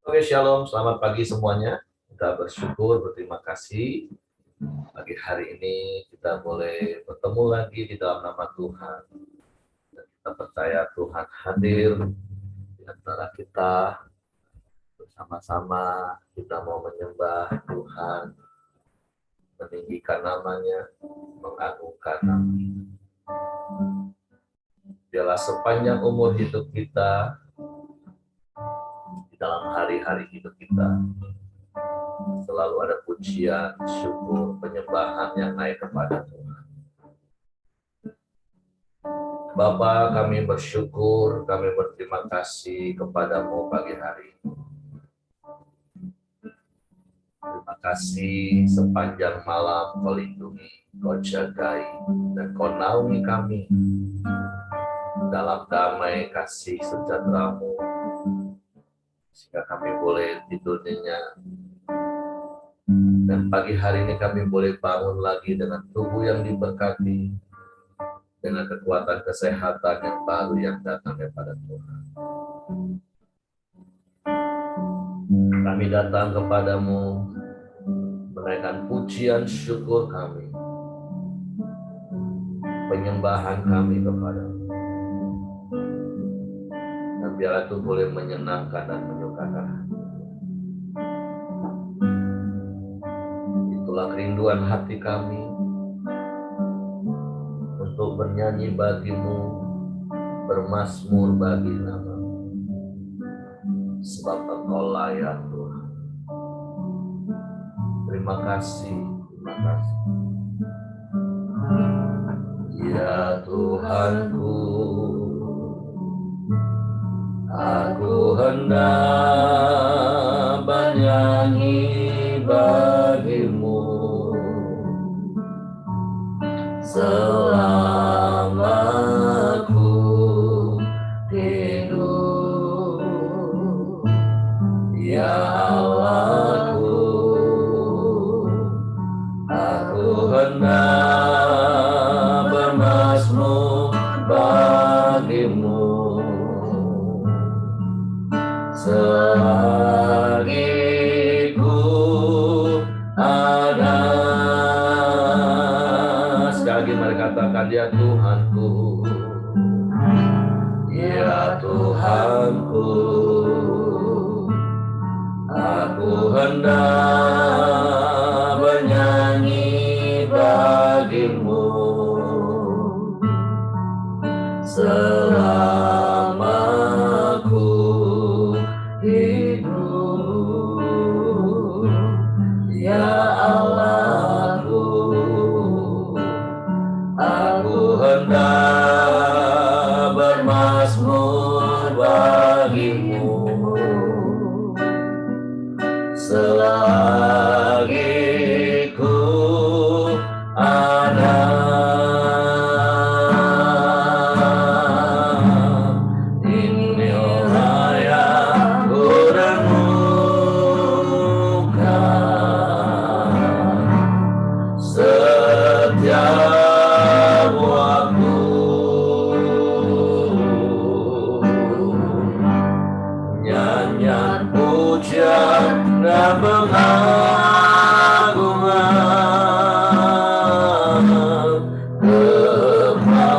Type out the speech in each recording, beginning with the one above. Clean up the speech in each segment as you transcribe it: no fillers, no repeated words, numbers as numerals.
Oke, shalom, selamat pagi semuanya. Kita bersyukur, berterima kasih. Pagi hari ini kita boleh bertemu lagi di dalam nama Tuhan. Dan kita percaya Tuhan hadir di antara kita. Bersama-sama kita mau menyembah Tuhan, meninggikan namanya, mengagungkan namanya. Biarlah sepanjang umur hidup kita, di dalam hari-hari hidup kita, selalu ada pujian, syukur, penyembahan yang naik kepada Tuhan. Bapa, kami bersyukur, kami berterima kasih kepadamu pagi hari ini. Terima kasih sepanjang malam kau lindungi, kau jagai, dan kau naungi kami dalam damai kasih sejahtera-Mu, sehingga kami boleh tidur nyenyak. Dan pagi hari ini kami boleh bangun lagi dengan tubuh yang diberkati, dengan kekuatan kesehatan yang baru yang datang daripada Tuhan. Kami datang kepadamu, menaikkan pujian syukur kami, penyembahan kami kepadamu. Dan biarlah itu boleh menyenangkan dan menyukakan hati. Itulah kerinduan hati kami, untuk bernyanyi bagimu, bermazmur bagi nama-Mu, sebab Engkau layak Tuhan. Terima kasih, terima kasih. Ya Tuhanku, aku hendak bernyanyi bagimu selama ku hidup. Ya Allahku, aku hendak bermazmur bagimu selagi ku ada. Sekali lagi mari katakan, ya Tuhanku, ya Tuhanku, aku hendak bernyanyi bagimu selama ku hidup. Ya Allahku, aku hendak bermazmur bagimu selagi ku ada. Inilah yang ku renungkan setiap waktu. Nyanyian pujian dan pengagungan kepadamu.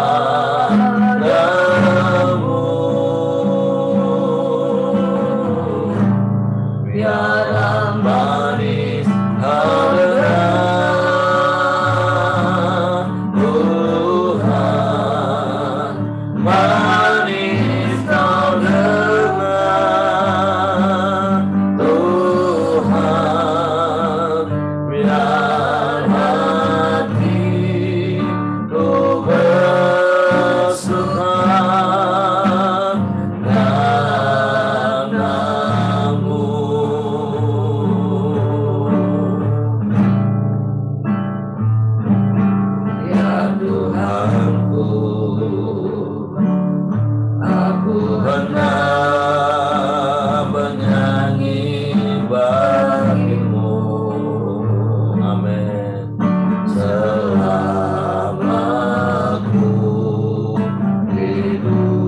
Biarlah manis hadirat Tuhan, manis kau dengar Tuhan. Biar hatiku bersuka dalam nama-Mu. Ya Tuhanku, aku hendak bernyanyi bagimu. Amin. Selama ku hidup.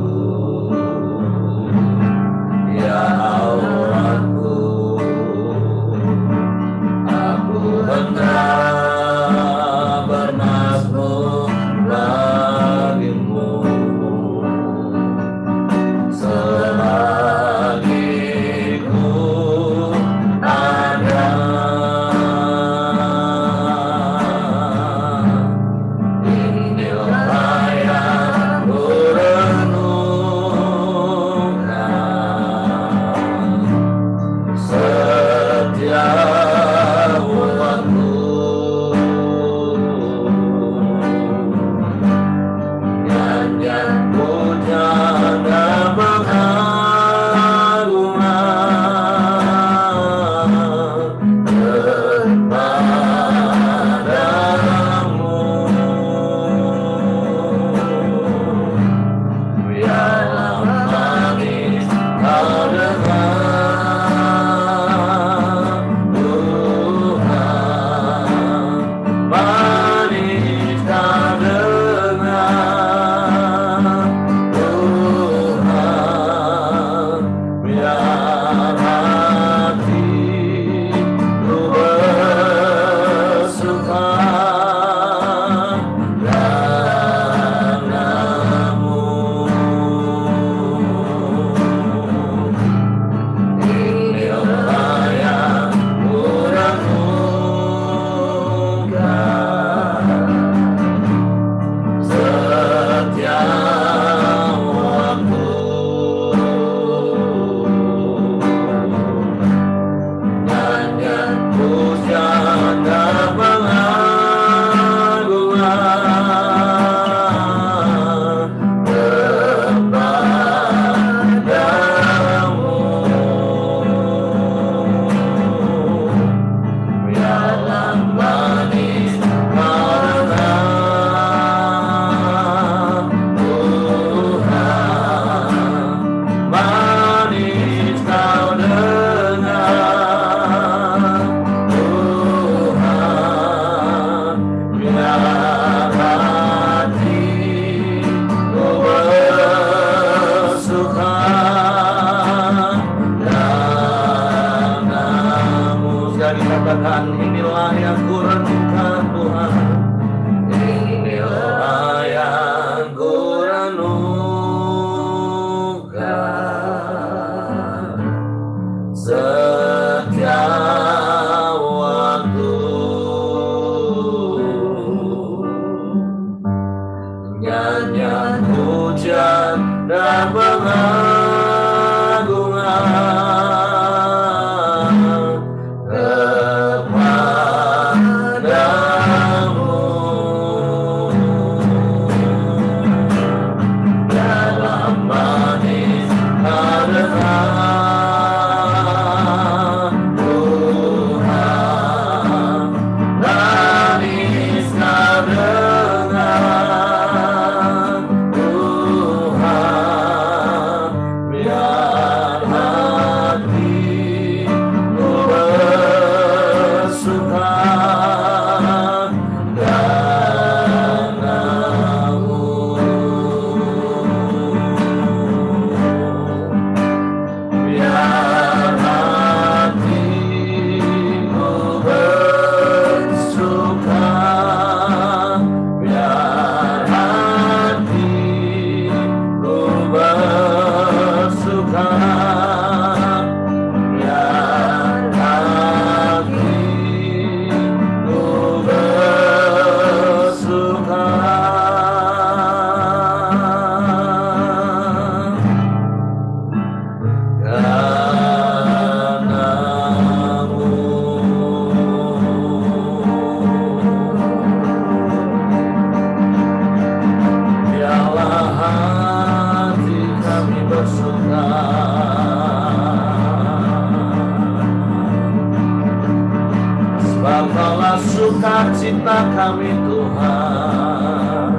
sukacita kami Tuhan.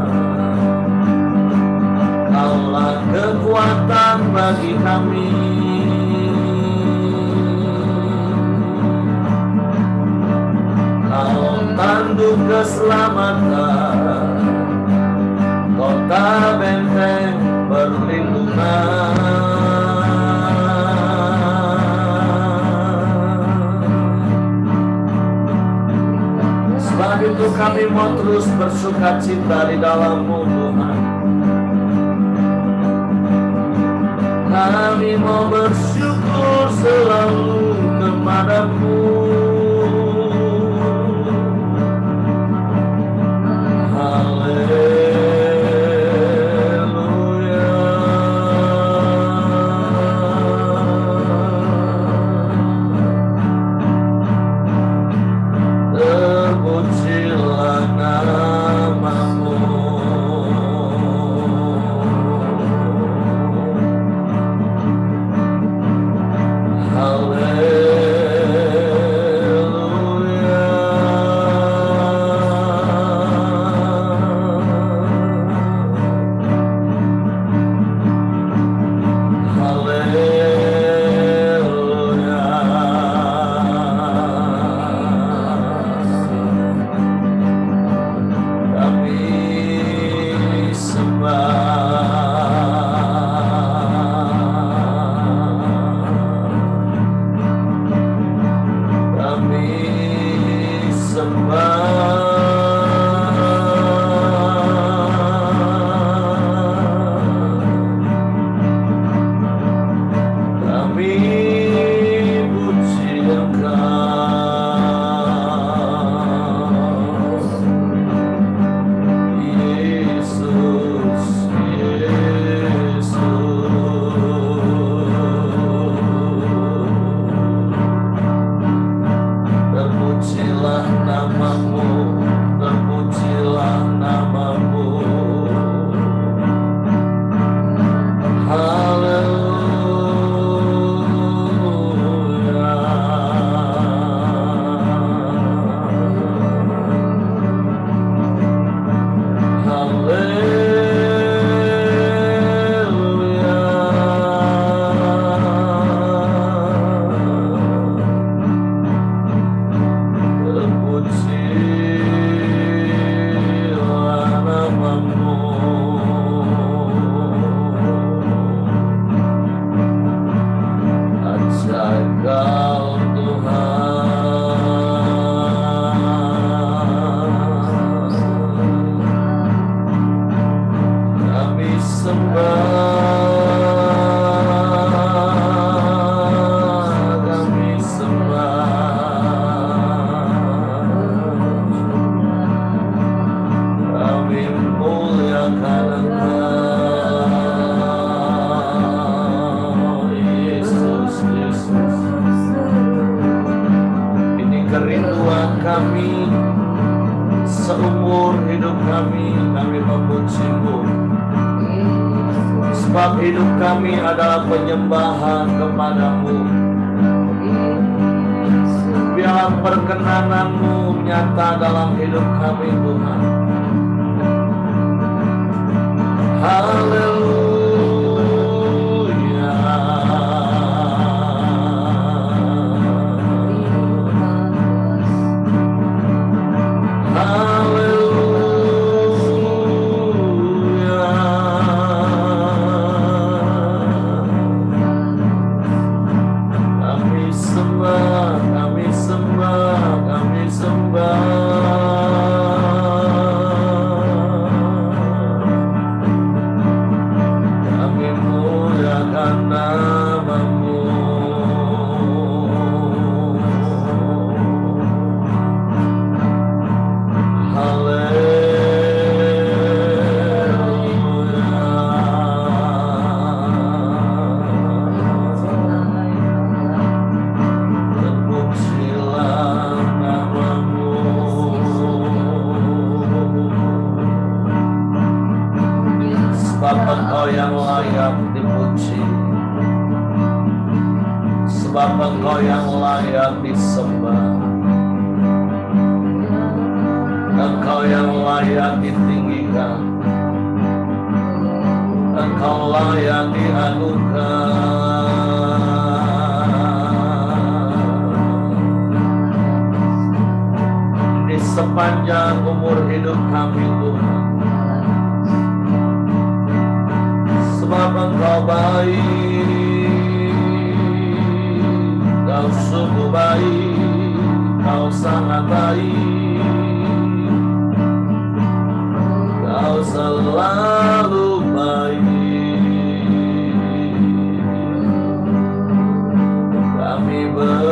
Kaulah kekuatan bagi kami. Kau tanduk keselamatan, kota benteng perlindungan. Sebab itu kami mau terus bersukacita di dalam-Mu Tuhan. Kami mau bersyukur selalu kepada-Mu. Sebab hidup kami adalah penyembahan kepada-Mu. Biarlah perkenanan-Mu nyata dalam hidup kami Tuhan. Haleluya. Sebab Engkau yang layak disembah. Engkau yang layak ditinggikan, Engkau layak dianugerah di sepanjang umur hidup kami Tuhan. Sebab Engkau baik, Kau sungguh baik, Kau sangat baik, Kau selalu baik. Kami bersyukur.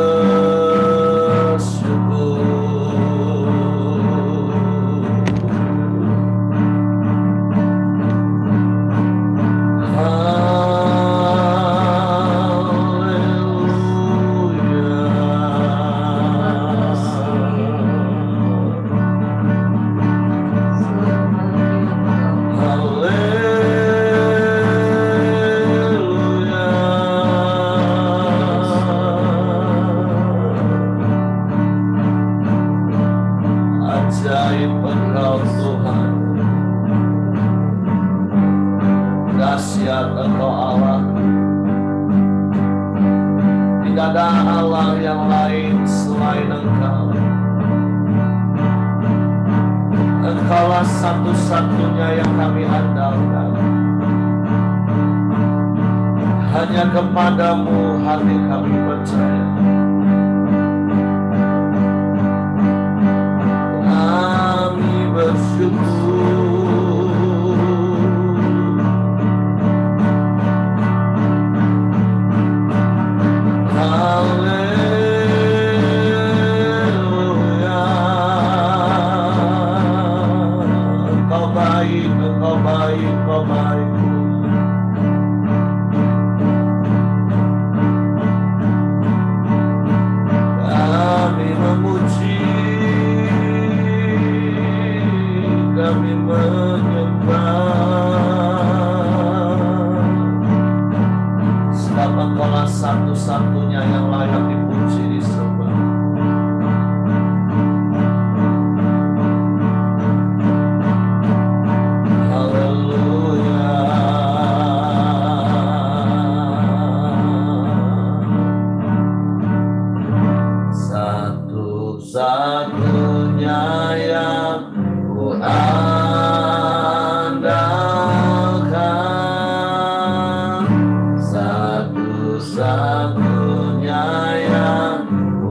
Ajaib Engkau Tuhan, dahsyat Engkau Allah. Tidak ada Allah yang lain selain Engkau. Engkaulah satu-satunya yang kami andalkan. Hanya kepadamu hati kami percaya. Kami bersyukur. Haleluya. Engkau baik, Engkau baik, Engkau baik. Kami memuji, kami menyembah, sebab Engkaulah satu-satunya yang layak dipuji, disembah. Haleluya. Satu-satunya yang ku andalkan, satu-satunya yang ku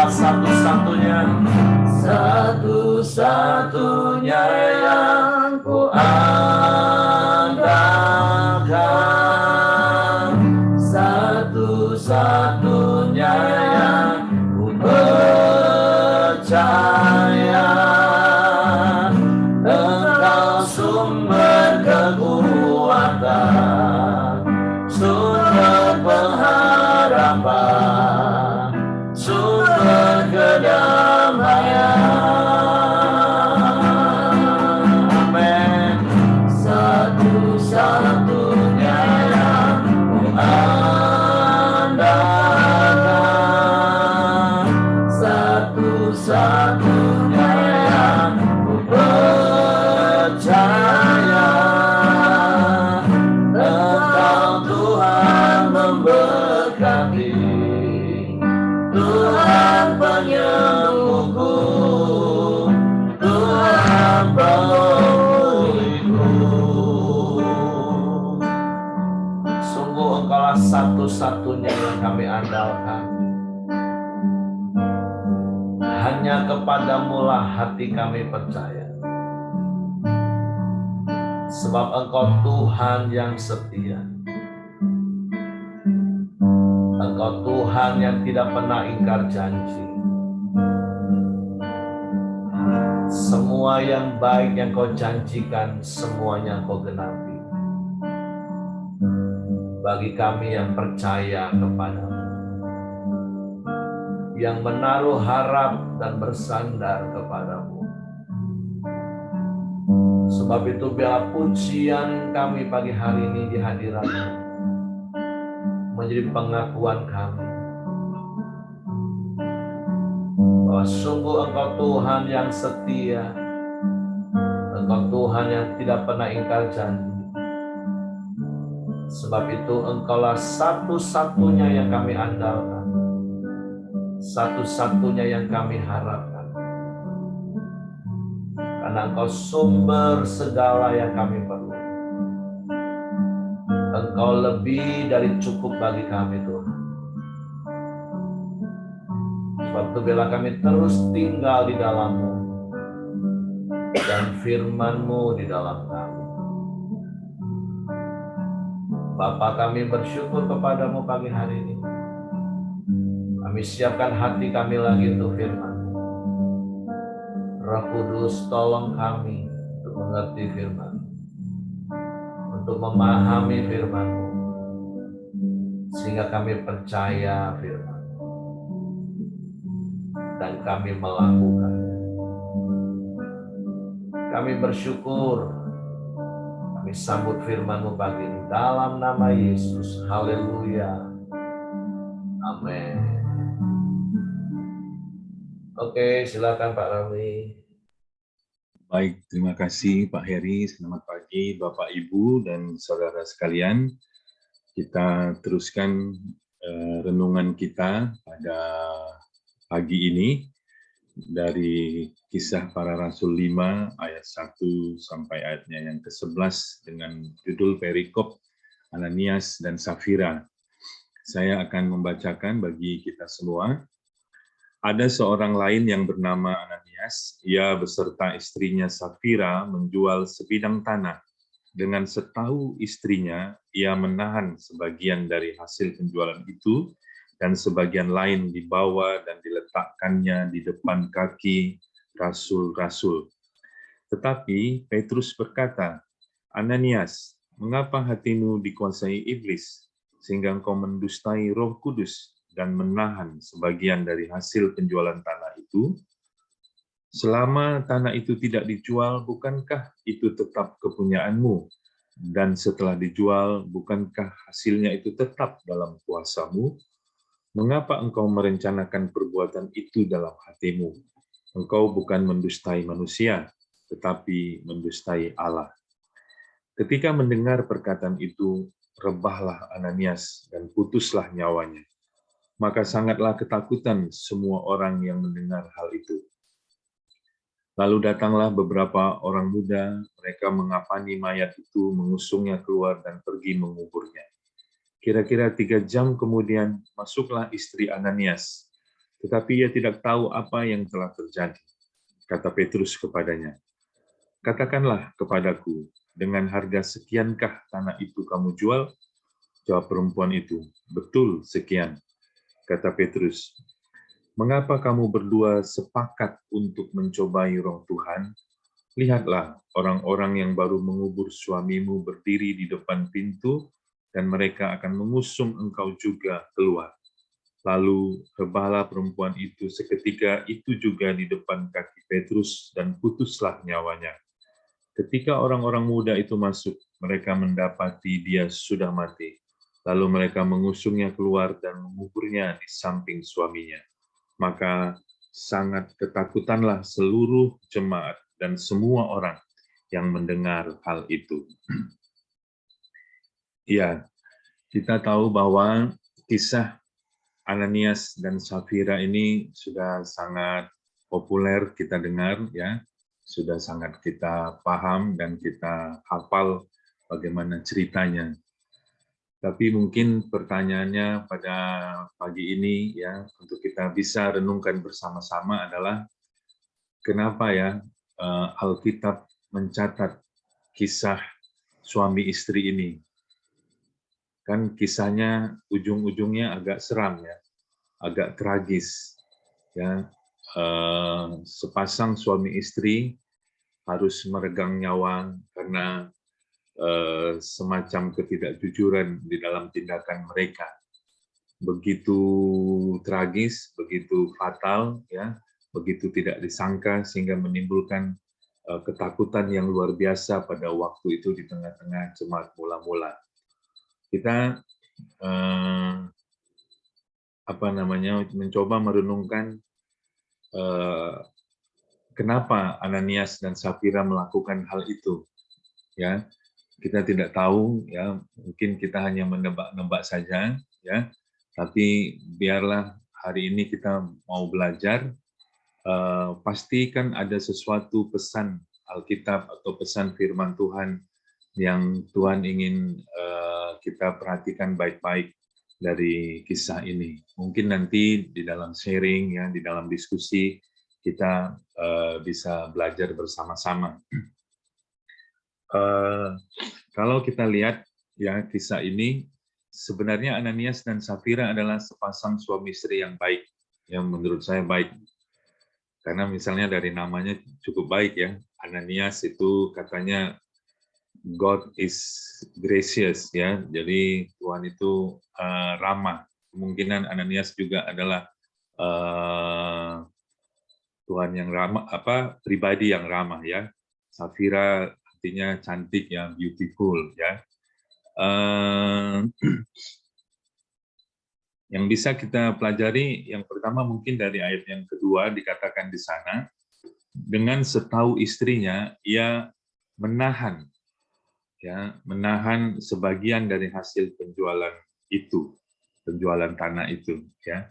engkaulah satu-satunya, satu-satunya yang ku andalkan, satu-satunya yang ku percaya. Engkau sumber kekuatan, sumber pengharapan, sumber kedamaian. Amin. Satu-satunya yang ku andalkan, satu-satunya yang ku percaya. Engkau Tuhan memberkati, Tuhan penyembuhku, Tuhan pemulihku. Sungguh engkaulah satu-satunya yang kami andalkan. Hanya kepadamu-lah hati kami percaya. Sebab engkau Tuhan yang setia. Engkau Tuhan yang tidak pernah ingkar janji. Semua yang baik yang kau janjikan, semuanya kau genapi. Bagi kami yang percaya kepadamu, yang menaruh harap dan bersandar kepadamu. Sebab itu biarlah pujian kami pagi hari ini di hadirat-Mu menjadi pengakuan kami bahwa sungguh Engkau Tuhan yang setia, Engkau Tuhan yang tidak pernah ingkar janji. Sebab itu Engkaulah satu-satunya yang kami andalkan, satu-satunya yang kami harapkan. Karena Engkau sumber segala yang kami perlu. Engkau lebih dari cukup bagi kami, Tuhan. Sebab itu bila kami terus tinggal di dalam-Mu dan firman-Mu di dalam kami. Bapa, kami bersyukur kepadamu pagi hari ini. Kami siapkan hati kami lagi untuk firman. Roh Kudus, tolong kami untuk mengerti firman, untuk memahami firman-Mu, sehingga kami percaya firman dan kami melakukannya. Kami bersyukur, kami sambut firman-Mu pagi ini dalam nama Yesus. Haleluya. Amin. Oke, silakan Pak Rami. Baik, terima kasih Pak Heri. Selamat pagi Bapak Ibu dan saudara sekalian. Kita teruskan renungan kita pada pagi ini dari Kisah Para Rasul 5 ayat 1 sampai ayatnya yang ke-11 dengan judul perikop Ananias dan Safira. Saya akan membacakan bagi kita semua. Ada seorang lain yang bernama Ananias, ia beserta istrinya Safira menjual sebidang tanah. Dengan setahu istrinya, ia menahan sebagian dari hasil penjualan itu, dan sebagian lain dibawa dan diletakkannya di depan kaki rasul-rasul. Tetapi Petrus berkata, Ananias, mengapa hatimu dikuasai iblis, sehingga engkau mendustai Roh Kudus, dan menahan sebagian dari hasil penjualan tanah itu? Selama tanah itu tidak dijual, bukankah itu tetap kepunyaanmu? Dan setelah dijual, bukankah hasilnya itu tetap dalam kuasamu? Mengapa engkau merencanakan perbuatan itu dalam hatimu? Engkau bukan mendustai manusia, tetapi mendustai Allah. Ketika mendengar perkataan itu, rebahlah Ananias dan putuslah nyawanya. Maka sangatlah ketakutan semua orang yang mendengar hal itu. Lalu datanglah beberapa orang muda, mereka mengapani mayat itu, mengusungnya keluar dan pergi menguburnya. Kira-kira 3 jam kemudian, masuklah istri Ananias. Tetapi ia tidak tahu apa yang telah terjadi. Kata Petrus kepadanya, "Katakanlah kepadaku, dengan harga sekiankah tanah itu kamu jual?" Jawab perempuan itu, "Betul, sekian." Kata Petrus, "Mengapa kamu berdua sepakat untuk mencobai Roh Tuhan? Lihatlah, orang-orang yang baru mengubur suamimu berdiri di depan pintu, dan mereka akan mengusung engkau juga keluar." Lalu rebahlah perempuan itu seketika itu juga di depan kaki Petrus, dan putuslah nyawanya. Ketika orang-orang muda itu masuk, mereka mendapati dia sudah mati. Lalu mereka mengusungnya keluar dan menguburnya di samping suaminya. Maka sangat ketakutanlah seluruh jemaat dan semua orang yang mendengar hal itu. Ya, kita tahu bahwa kisah Ananias dan Safira ini sudah sangat populer kita dengar, ya, sudah sangat kita paham dan kita hafal bagaimana ceritanya. Tapi mungkin pertanyaannya pada pagi ini, ya, untuk kita bisa renungkan bersama-sama adalah kenapa ya Alkitab mencatat kisah suami istri ini? Kan kisahnya ujung-ujungnya agak seram, ya, agak tragis, ya. Sepasang suami istri harus meregang nyawa karena semacam ketidakjujuran di dalam tindakan mereka. Begitu tragis, begitu fatal, ya, begitu tidak disangka sehingga menimbulkan ketakutan yang luar biasa pada waktu itu di tengah-tengah jemaat mula-mula. Kita mencoba merenungkan kenapa Ananias dan Safira melakukan hal itu, ya. Kita tidak tahu, ya, mungkin kita hanya menebak-nebak saja, ya. Tapi biarlah hari ini kita mau belajar, pasti kan ada sesuatu pesan Alkitab atau pesan firman Tuhan yang Tuhan ingin kita perhatikan baik-baik dari kisah ini. Mungkin nanti di dalam sharing, ya, di dalam diskusi kita bisa belajar bersama-sama. Kalau kita lihat, ya, kisah ini, sebenarnya Ananias dan Safira adalah sepasang suami istri yang baik, yang menurut saya baik. Karena misalnya dari namanya cukup baik, ya. Ananias itu katanya God is gracious, ya. Jadi Tuhan itu ramah. Kemungkinan Ananias juga adalah Tuhan yang ramah, pribadi yang ramah, ya. Safira artinya cantik, ya, beautiful, ya. Yang bisa kita pelajari yang pertama mungkin dari ayat yang kedua dikatakan di sana, dengan setahu istrinya ia menahan, ya, menahan sebagian dari hasil penjualan itu, penjualan tanah itu, ya.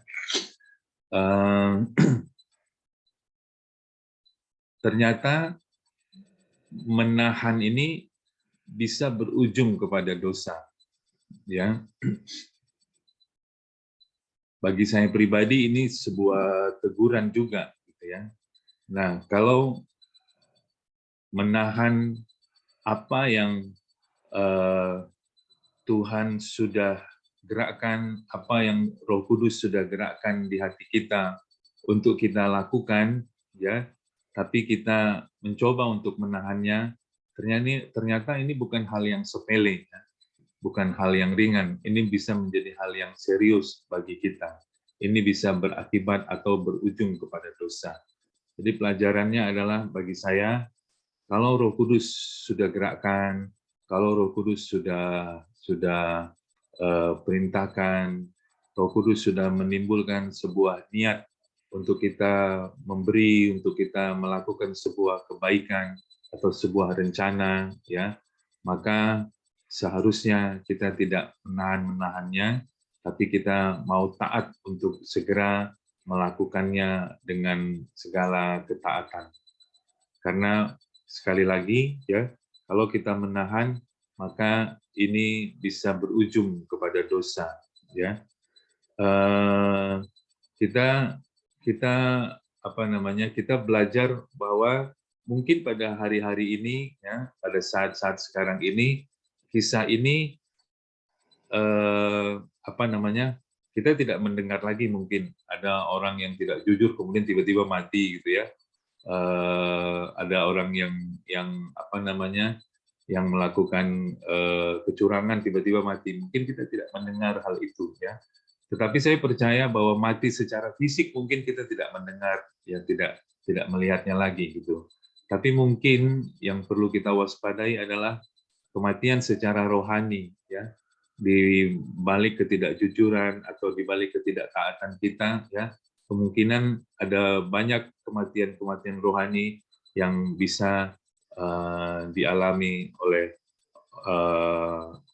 Ternyata menahan ini bisa berujung kepada dosa, ya. Bagi saya pribadi ini sebuah teguran juga, gitu ya. Nah, kalau menahan apa yang Tuhan sudah gerakkan, apa yang Roh Kudus sudah gerakkan di hati kita untuk kita lakukan, ya, tapi kita mencoba untuk menahannya, ternyata ini bukan hal yang sepele, ya. Bukan hal yang ringan, ini bisa menjadi hal yang serius bagi kita. Ini bisa berakibat atau berujung kepada dosa. Jadi pelajarannya adalah bagi saya, kalau Roh Kudus sudah gerakkan, kalau Roh Kudus sudah perintahkan, Roh Kudus sudah menimbulkan sebuah niat untuk kita memberi, untuk kita melakukan sebuah kebaikan atau sebuah rencana, ya, maka seharusnya kita tidak menahan-menahannya, tapi kita mau taat untuk segera melakukannya dengan segala ketaatan. Karena sekali lagi, ya, kalau kita menahan, maka ini bisa berujung kepada dosa, ya. Kita kita kita belajar bahwa mungkin pada hari-hari ini, ya, pada saat-saat sekarang ini, kisah ini kita tidak mendengar lagi mungkin ada orang yang tidak jujur kemudian tiba-tiba mati gitu ya. Ada orang yang melakukan kecurangan tiba-tiba mati. Mungkin kita tidak mendengar hal itu ya. Tetapi saya percaya bahwa mati secara fisik mungkin kita tidak mendengar, ya tidak melihatnya lagi gitu. Tapi mungkin yang perlu kita waspadai adalah kematian secara rohani ya. Di balik ketidakjujuran atau di balik ketidaktaatan kita ya, kemungkinan ada banyak kematian-kematian rohani yang bisa dialami oleh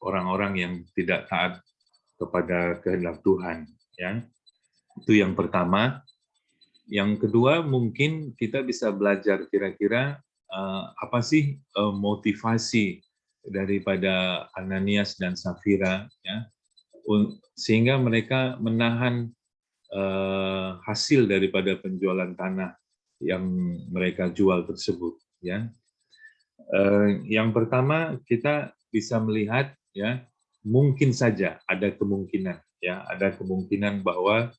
orang-orang yang tidak taat kepada kehendak Tuhan ya. Itu yang pertama. Yang kedua mungkin kita bisa belajar kira-kira apa sih motivasi daripada Ananias dan Safira ya, sehingga mereka menahan hasil daripada penjualan tanah yang mereka jual tersebut ya. Yang pertama kita bisa melihat ya, mungkin saja ada kemungkinan bahwa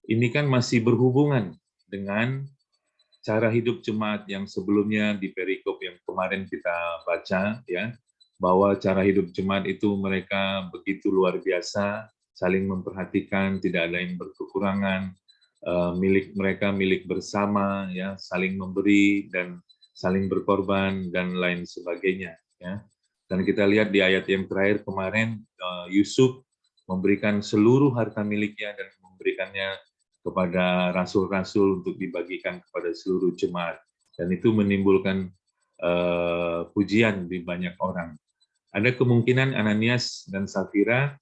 ini kan masih berhubungan dengan cara hidup jemaat yang sebelumnya di perikop yang kemarin kita baca ya, bahwa cara hidup jemaat itu mereka begitu luar biasa, saling memperhatikan, tidak ada yang berkekurangan, milik bersama ya, saling memberi dan saling berkorban dan lain sebagainya ya. Dan kita lihat di ayat yang terakhir kemarin, Yusuf memberikan seluruh harta miliknya dan memberikannya kepada rasul-rasul untuk dibagikan kepada seluruh jemaat, dan itu menimbulkan pujian di banyak orang. Ada kemungkinan Ananias dan Safira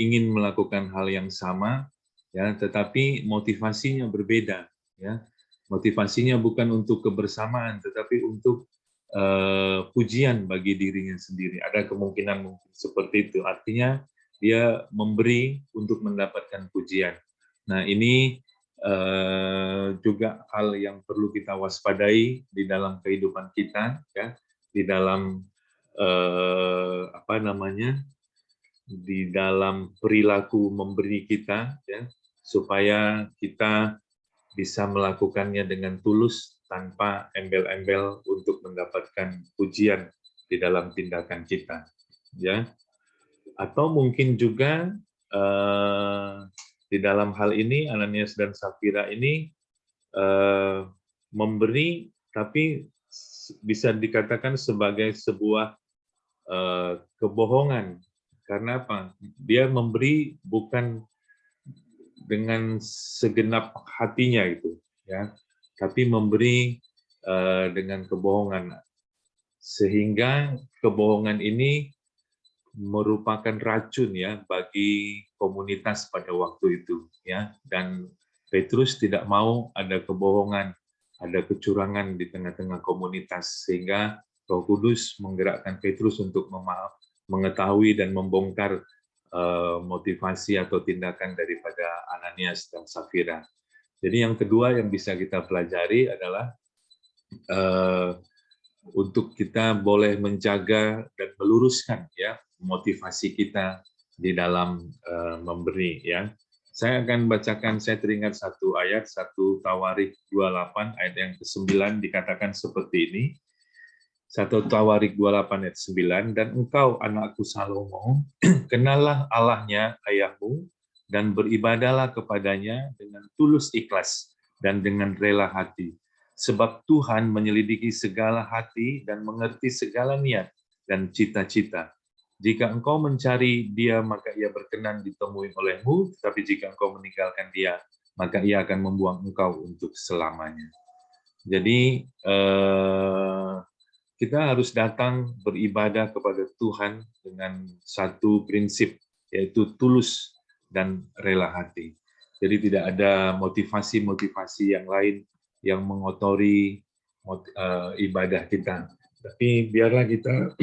ingin melakukan hal yang sama, ya, tetapi motivasinya berbeda. Ya, motivasinya bukan untuk kebersamaan, tetapi untuk pujian bagi dirinya sendiri. Ada kemungkinan mungkin seperti itu. Artinya dia memberi untuk mendapatkan pujian. Nah, ini juga hal yang perlu kita waspadai di dalam kehidupan kita, ya, di dalam di dalam perilaku memberi kita, ya, supaya kita bisa melakukannya dengan tulus tanpa embel-embel untuk mendapatkan pujian di dalam tindakan kita, ya. Atau mungkin juga di dalam hal ini Ananias dan Safira ini memberi, tapi bisa dikatakan sebagai sebuah kebohongan. Karena apa? Dia memberi bukan dengan segenap hatinya itu, ya, tapi memberi dengan kebohongan, sehingga kebohongan ini merupakan racun ya bagi komunitas pada waktu itu ya, dan Petrus tidak mau ada kebohongan, ada kecurangan di tengah-tengah komunitas, sehingga Roh Kudus menggerakkan Petrus untuk mengetahui dan membongkar motivasi atau tindakan daripada Ananias dan Safira. Jadi yang kedua yang bisa kita pelajari adalah untuk kita boleh menjaga dan meluruskan ya motivasi kita di dalam memberi ya. Saya akan bacakan, saya teringat satu ayat, 1 Tawarik 28 ayat yang ke-9 dikatakan seperti ini. 1 Tawarik 28 ayat 9, dan engkau anakku Salomo, kenallah Allahnya ayahmu dan beribadahlah kepadanya dengan tulus ikhlas dan dengan rela hati. Sebab Tuhan menyelidiki segala hati dan mengerti segala niat dan cita-cita. Jika engkau mencari dia, maka ia berkenan ditemui olehmu, tetapi jika engkau meninggalkan dia, maka ia akan membuang engkau untuk selamanya. Jadi, kita harus datang beribadah kepada Tuhan dengan satu prinsip, yaitu tulus dan rela hati. Jadi tidak ada motivasi-motivasi yang lain yang mengotori ibadah kita. Tapi biarlah kita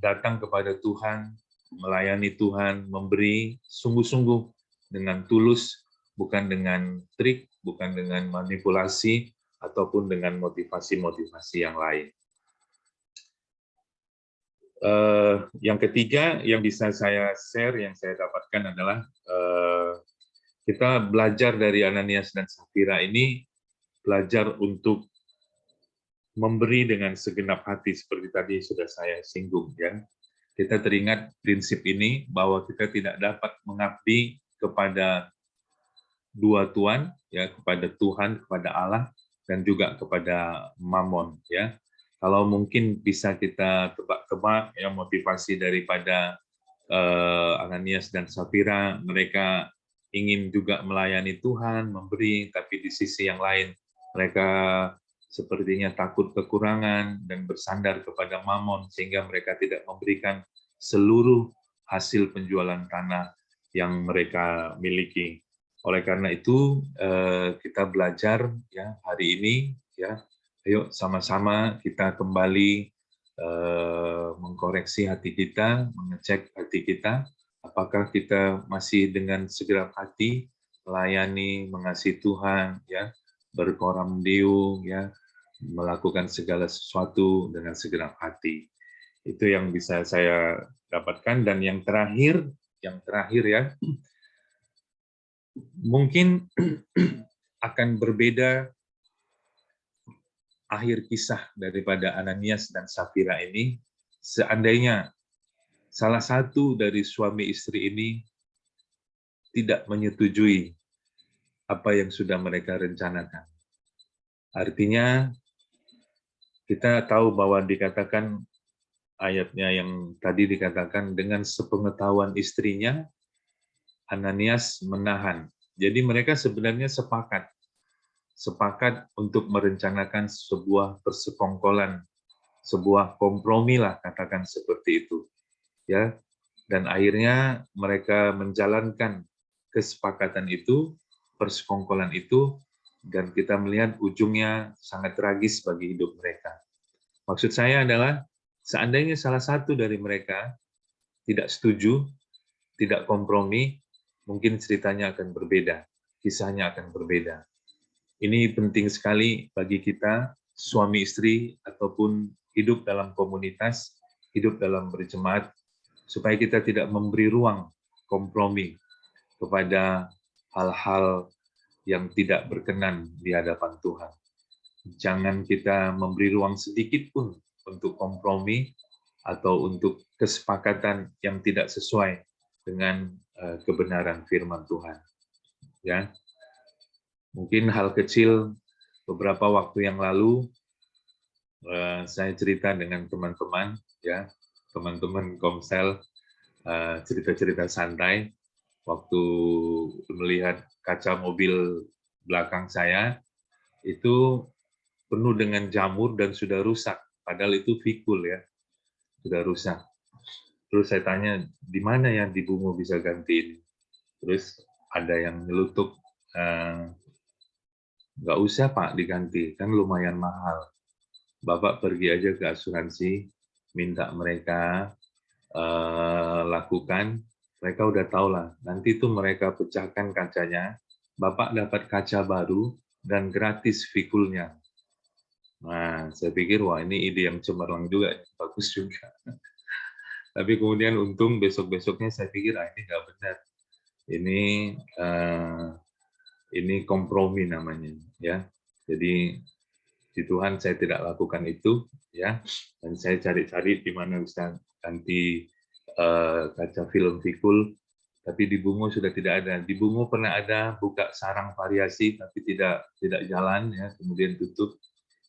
datang kepada Tuhan melayani Tuhan, memberi sungguh-sungguh dengan tulus, bukan dengan trik, bukan dengan manipulasi, ataupun dengan motivasi-motivasi yang lain. Yang ketiga yang bisa saya share, yang saya dapatkan adalah kita belajar dari Ananias dan Safira ini, belajar untuk memberi dengan segenap hati seperti tadi sudah saya singgung ya. Kita teringat prinsip ini bahwa kita tidak dapat mengabdi kepada dua tuan ya, kepada Tuhan, kepada Allah dan juga kepada Mammon ya. Kalau mungkin bisa kita tebak-tebak yang motivasi daripada Ananias dan Safira, mereka ingin juga melayani Tuhan, memberi, tapi di sisi yang lain mereka sepertinya takut kekurangan dan bersandar kepada Mammon sehingga mereka tidak memberikan seluruh hasil penjualan tanah yang mereka miliki. Oleh karena itu kita belajar ya hari ini ya, ayo sama-sama kita kembali mengkoreksi hati kita, mengecek hati kita, apakah kita masih dengan segenap hati melayani, mengasihi Tuhan ya, berkoram Deo ya, melakukan segala sesuatu dengan segenap hati. Itu yang bisa saya dapatkan. Dan yang terakhir ya, mungkin akan berbeda akhir kisah daripada Ananias dan Safira ini, seandainya salah satu dari suami istri ini tidak menyetujui apa yang sudah mereka rencanakan. Artinya, kita tahu bahwa dikatakan ayatnya yang tadi dikatakan dengan sepengetahuan istrinya, Ananias menahan. Jadi mereka sebenarnya sepakat untuk merencanakan sebuah persekongkolan, sebuah kompromi lah katakan seperti itu. Ya. Dan akhirnya mereka menjalankan kesepakatan itu, persekongkolan itu, dan kita melihat ujungnya sangat tragis bagi hidup mereka. Maksud saya adalah, seandainya salah satu dari mereka tidak setuju, tidak kompromi, mungkin ceritanya akan berbeda, kisahnya akan berbeda. Ini penting sekali bagi kita, suami istri, ataupun hidup dalam komunitas, hidup dalam berjemaat, supaya kita tidak memberi ruang kompromi kepada hal-hal yang tidak berkenan di hadapan Tuhan. Jangan kita memberi ruang sedikit pun untuk kompromi atau untuk kesepakatan yang tidak sesuai dengan kebenaran firman Tuhan. Ya, mungkin hal kecil beberapa waktu yang lalu saya cerita dengan teman-teman, ya, teman-teman Komsel, cerita-cerita santai waktu melihat kaca mobil belakang saya itu penuh dengan jamur dan sudah rusak, padahal itu vikul ya, sudah rusak. Terus saya tanya, di mana ya di Bungo bisa gantiin? Terus ada yang nyelutuk, nggak usah Pak diganti, kan lumayan mahal. Bapak pergi aja ke asuransi, minta mereka lakukan, mereka udah tahu lah. Nanti tuh mereka pecahkan kacanya, Bapak dapat kaca baru dan gratis vikulnya. Nah, saya pikir wah ini ide yang cemerlang juga, bagus juga. Tapi kemudian untung besok-besoknya saya pikir ini nggak benar. Ini kompromi namanya, ya. Jadi di Tuhan saya tidak lakukan itu, ya. Dan saya cari-cari di mana bisa ganti kaca film vikul, tapi di Bungo sudah tidak ada. Di Bungo pernah ada buka sarang variasi, tapi tidak jalan, ya. Kemudian tutup.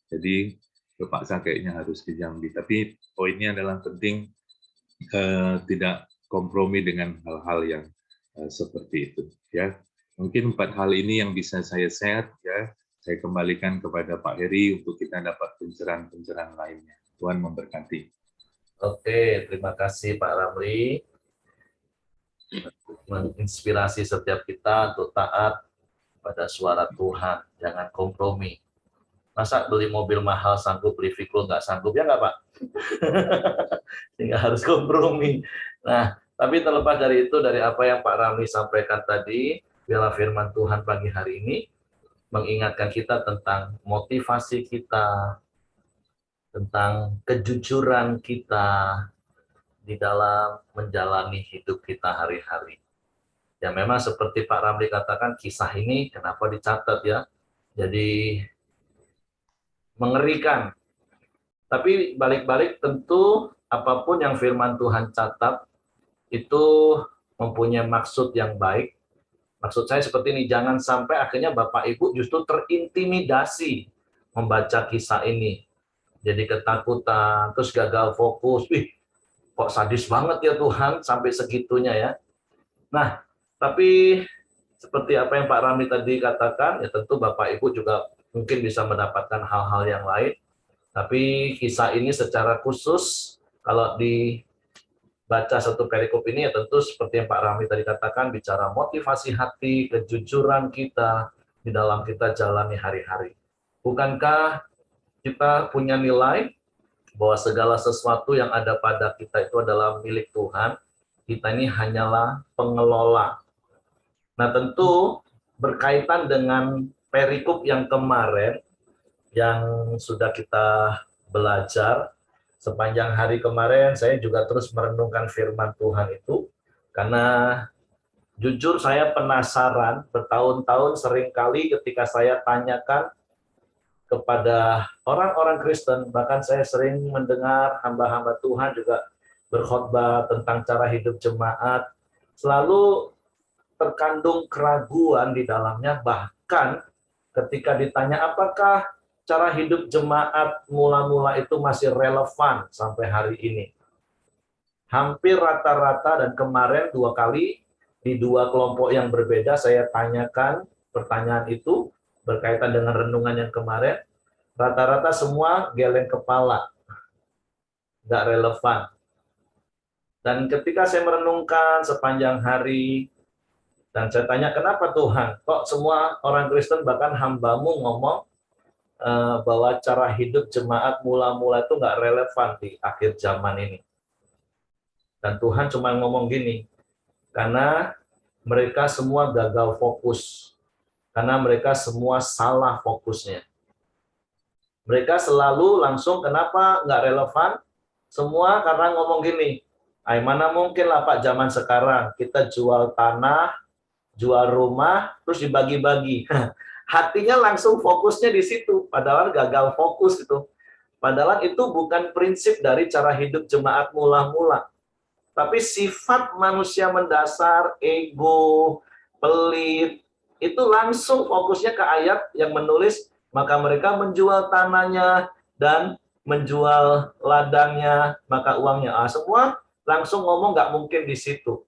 Jadi terpaksa kayaknya harus di Jambi. Tapi poinnya adalah penting tidak kompromi dengan hal-hal yang seperti itu. Ya, mungkin 4 hal ini yang bisa saya share. Ya, saya kembalikan kepada Pak Heri untuk kita dapat pencerahan-pencerahan lainnya. Tuhan memberkati. Oke, terima kasih Pak Ramli. Menginspirasi setiap kita untuk taat pada suara Tuhan, jangan kompromi. Masa beli mobil mahal sanggup beli vikul nggak sanggup, ya nggak Pak? Sehingga harus kompromi. Nah, Tapi terlepas dari itu, dari apa yang Pak Ramli sampaikan tadi, biarlah firman Tuhan pagi hari ini mengingatkan kita tentang motivasi kita, tentang kejujuran kita di dalam menjalani hidup kita hari-hari. Ya memang seperti Pak Ramli katakan, kisah ini kenapa dicatat ya, jadi mengerikan. Tapi balik-balik tentu apapun yang firman Tuhan catat, itu mempunyai maksud yang baik. Maksud saya seperti ini, jangan sampai akhirnya Bapak Ibu justru terintimidasi membaca kisah ini. Jadi ketakutan, terus gagal fokus. Wih, kok sadis banget ya Tuhan sampai segitunya ya. Nah, tapi seperti apa yang Pak Rami tadi katakan, ya tentu Bapak Ibu juga mungkin bisa mendapatkan hal-hal yang lain. Tapi kisah ini secara khusus, kalau dibaca satu perikop ini, ya tentu seperti yang Pak Rami tadi katakan, bicara motivasi hati, kejujuran kita di dalam kita jalani hari-hari. Bukankah kita punya nilai bahwa segala sesuatu yang ada pada kita itu adalah milik Tuhan, kita ini hanyalah pengelola. Nah tentu berkaitan dengan perikop yang kemarin, yang sudah kita belajar, sepanjang hari kemarin saya juga terus merenungkan firman Tuhan itu, karena jujur saya penasaran, bertahun-tahun seringkali ketika saya tanyakan kepada orang-orang Kristen, bahkan saya sering mendengar hamba-hamba Tuhan juga berkhotbah tentang cara hidup jemaat, selalu terkandung keraguan di dalamnya, bahkan ketika ditanya apakah cara hidup jemaat mula-mula itu masih relevan sampai hari ini. Hampir rata-rata, dan kemarin 2 kali di 2 kelompok yang berbeda saya tanyakan pertanyaan itu, berkaitan dengan renungan yang kemarin, rata-rata semua geleng kepala, nggak relevan. Dan ketika saya merenungkan sepanjang hari, dan saya tanya, kenapa Tuhan, kok semua orang Kristen, bahkan hambamu ngomong bahwa cara hidup jemaat mula-mula itu nggak relevan di akhir zaman ini. Dan Tuhan cuma ngomong gini, karena mereka semua gagal fokus, karena mereka semua salah fokusnya. Mereka selalu langsung, kenapa nggak relevan? Semua karena ngomong gini, ay mana mungkin lah Pak zaman sekarang, kita jual tanah, jual rumah, terus dibagi-bagi. Hatinya langsung fokusnya di situ, padahal gagal fokus itu. Padahal itu bukan prinsip dari cara hidup jemaat mula-mula. Tapi sifat manusia mendasar, ego, pelit, itu langsung fokusnya ke ayat yang menulis, maka mereka menjual tanahnya dan menjual ladangnya, maka uangnya. Semua langsung ngomong nggak mungkin di situ.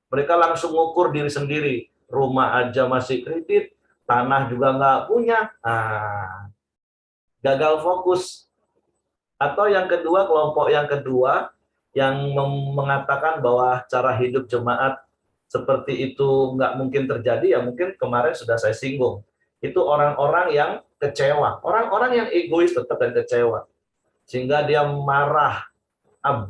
Mereka langsung ngukur diri sendiri. Rumah aja masih kredit, tanah juga nggak punya. Gagal fokus. Atau yang kedua, kelompok yang kedua, yang mengatakan bahwa cara hidup jemaat seperti itu nggak mungkin terjadi, ya mungkin kemarin sudah saya singgung. Itu orang-orang yang kecewa, orang-orang yang egois tetap dan kecewa. Sehingga dia marah,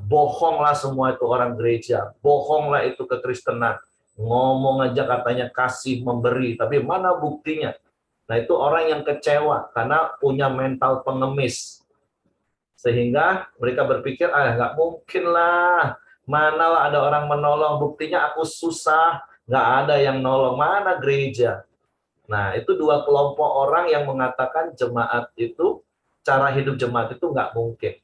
bohonglah semua itu orang gereja, bohonglah itu kekristenan. Ngomong aja katanya kasih, memberi, tapi mana buktinya? Nah itu orang yang kecewa, karena punya mental pengemis. Sehingga mereka berpikir, nggak mungkin lah, manalah ada orang menolong, buktinya aku susah, nggak ada yang nolong, mana gereja. Nah, itu 2 kelompok orang yang mengatakan jemaat itu, cara hidup jemaat itu nggak mungkin.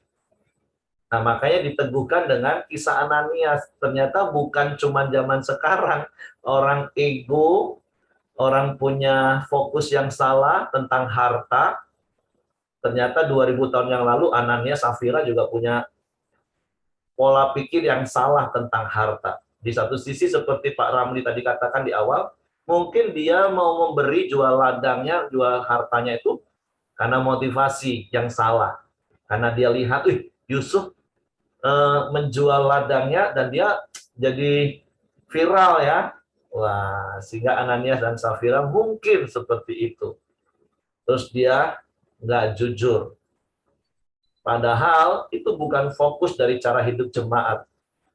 Nah, makanya diteguhkan dengan kisah Ananias. Ternyata bukan cuma zaman sekarang, orang ego, orang punya fokus yang salah tentang harta. Ternyata 2000 tahun yang lalu Ananias Safira juga punya pola pikir yang salah tentang harta. Di satu sisi seperti Pak Ramli tadi katakan di awal, mungkin dia mau memberi, jual ladangnya, jual hartanya itu karena motivasi yang salah. Karena dia lihat, Yusuf menjual ladangnya dan dia jadi viral ya. Wah, sehingga Ananias dan Safira mungkin seperti itu. Terus dia nggak jujur. Padahal itu bukan fokus dari cara hidup jemaat.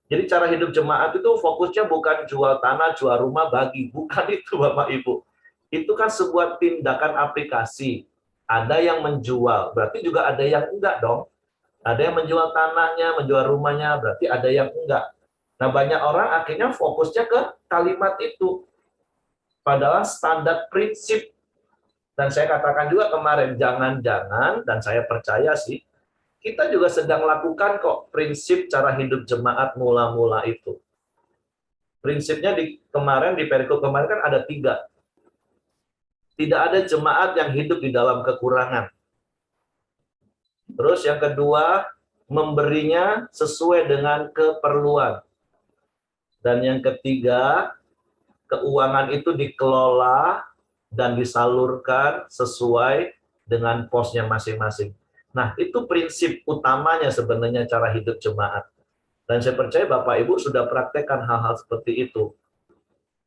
Jadi cara hidup jemaat itu fokusnya bukan jual tanah, jual rumah, bagi. Bukan itu Bapak Ibu. Itu kan sebuah tindakan aplikasi. Ada yang menjual, berarti juga ada yang enggak dong. Ada yang menjual tanahnya, menjual rumahnya, berarti ada yang enggak. Nah, banyak orang akhirnya fokusnya ke kalimat itu. Padahal standar prinsip. Dan saya katakan juga kemarin, jangan-jangan, dan saya percaya sih, kita juga sedang lakukan kok prinsip cara hidup jemaat mula-mula itu. Prinsipnya di perikop kemarin kan ada 3. Tidak ada jemaat yang hidup di dalam kekurangan. Terus yang kedua, memberinya sesuai dengan keperluan. Dan yang ketiga, keuangan itu dikelola dan disalurkan sesuai dengan posnya masing-masing. Nah, itu prinsip utamanya sebenarnya cara hidup jemaat. Dan saya percaya Bapak Ibu sudah praktekkan hal-hal seperti itu.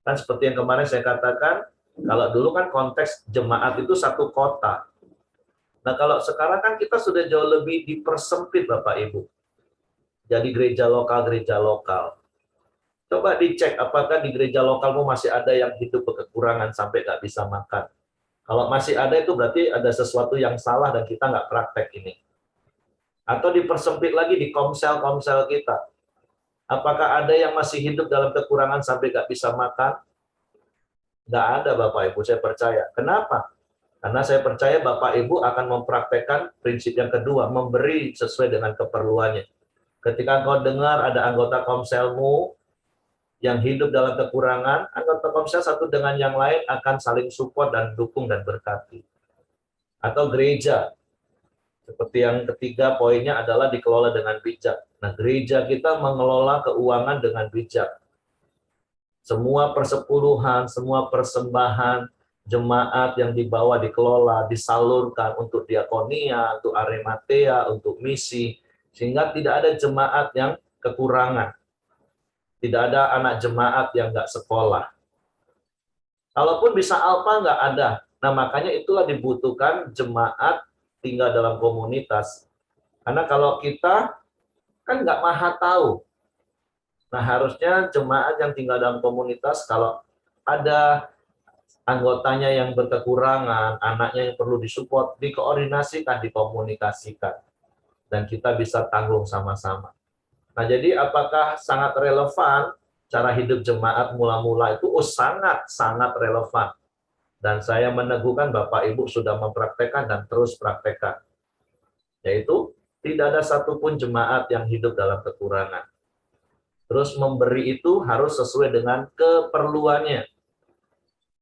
Kan seperti yang kemarin saya katakan, kalau dulu kan konteks jemaat itu satu kota. Nah, kalau sekarang kan kita sudah jauh lebih dipersempit Bapak Ibu. Jadi gereja lokal. Coba dicek apakah di gereja lokalmu masih ada yang hidup berkekurangan sampai nggak bisa makan. Kalau masih ada itu berarti ada sesuatu yang salah dan kita nggak praktek ini. Atau dipersempit lagi di komsel-komsel kita. Apakah ada yang masih hidup dalam kekurangan sampai nggak bisa makan? Nggak ada Bapak Ibu, saya percaya. Kenapa? Karena saya percaya Bapak Ibu akan mempraktekkan prinsip yang kedua, memberi sesuai dengan keperluannya. Ketika engkau dengar ada anggota komselmu yang hidup dalam kekurangan, anggota komsel satu dengan yang lain akan saling support dan dukung dan berkati. Atau gereja, seperti yang ketiga poinnya adalah dikelola dengan bijak. Nah, gereja kita mengelola keuangan dengan bijak. Semua persepuluhan, semua persembahan, jemaat yang dibawa, dikelola, disalurkan untuk diakonia, untuk arematea, untuk misi, sehingga tidak ada jemaat yang kekurangan. Tidak ada anak jemaat yang nggak sekolah. Kalaupun bisa alfa, nggak ada. Nah, makanya itulah dibutuhkan jemaat tinggal dalam komunitas. Karena kalau kita kan nggak maha tahu. Nah, harusnya jemaat yang tinggal dalam komunitas, kalau ada anggotanya yang berkekurangan, anaknya yang perlu disupport, dikoordinasikan, dikomunikasikan. Dan kita bisa tanggung sama-sama. Nah, jadi apakah sangat relevan cara hidup jemaat mula-mula itu? Oh, sangat relevan. Dan saya meneguhkan Bapak Ibu sudah mempraktekkan dan terus praktekkan. Yaitu, tidak ada satupun jemaat yang hidup dalam kekurangan. Terus memberi itu harus sesuai dengan keperluannya.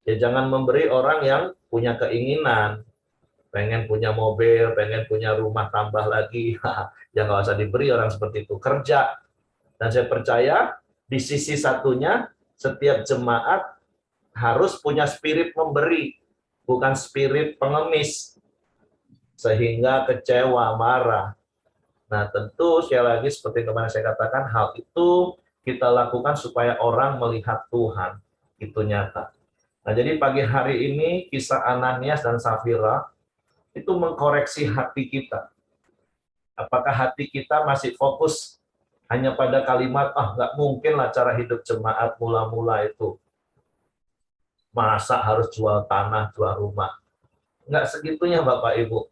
Ya, jangan memberi orang yang punya keinginan, pengen punya mobil, pengen punya rumah tambah lagi. Ya nggak usah diberi orang seperti itu. Kerja. Dan saya percaya di sisi satunya, setiap jemaat harus punya spirit memberi, bukan spirit pengemis, sehingga kecewa, marah. Nah, tentu sekali lagi seperti kemarin saya katakan, hal itu kita lakukan supaya orang melihat Tuhan. Itu nyata. Nah, jadi pagi hari ini kisah Ananias dan Safira itu mengkoreksi hati kita. Apakah hati kita masih fokus hanya pada kalimat, nggak mungkin lah cara hidup jemaat mula-mula itu. Masa harus jual tanah, jual rumah. Nggak segitunya Bapak Ibu.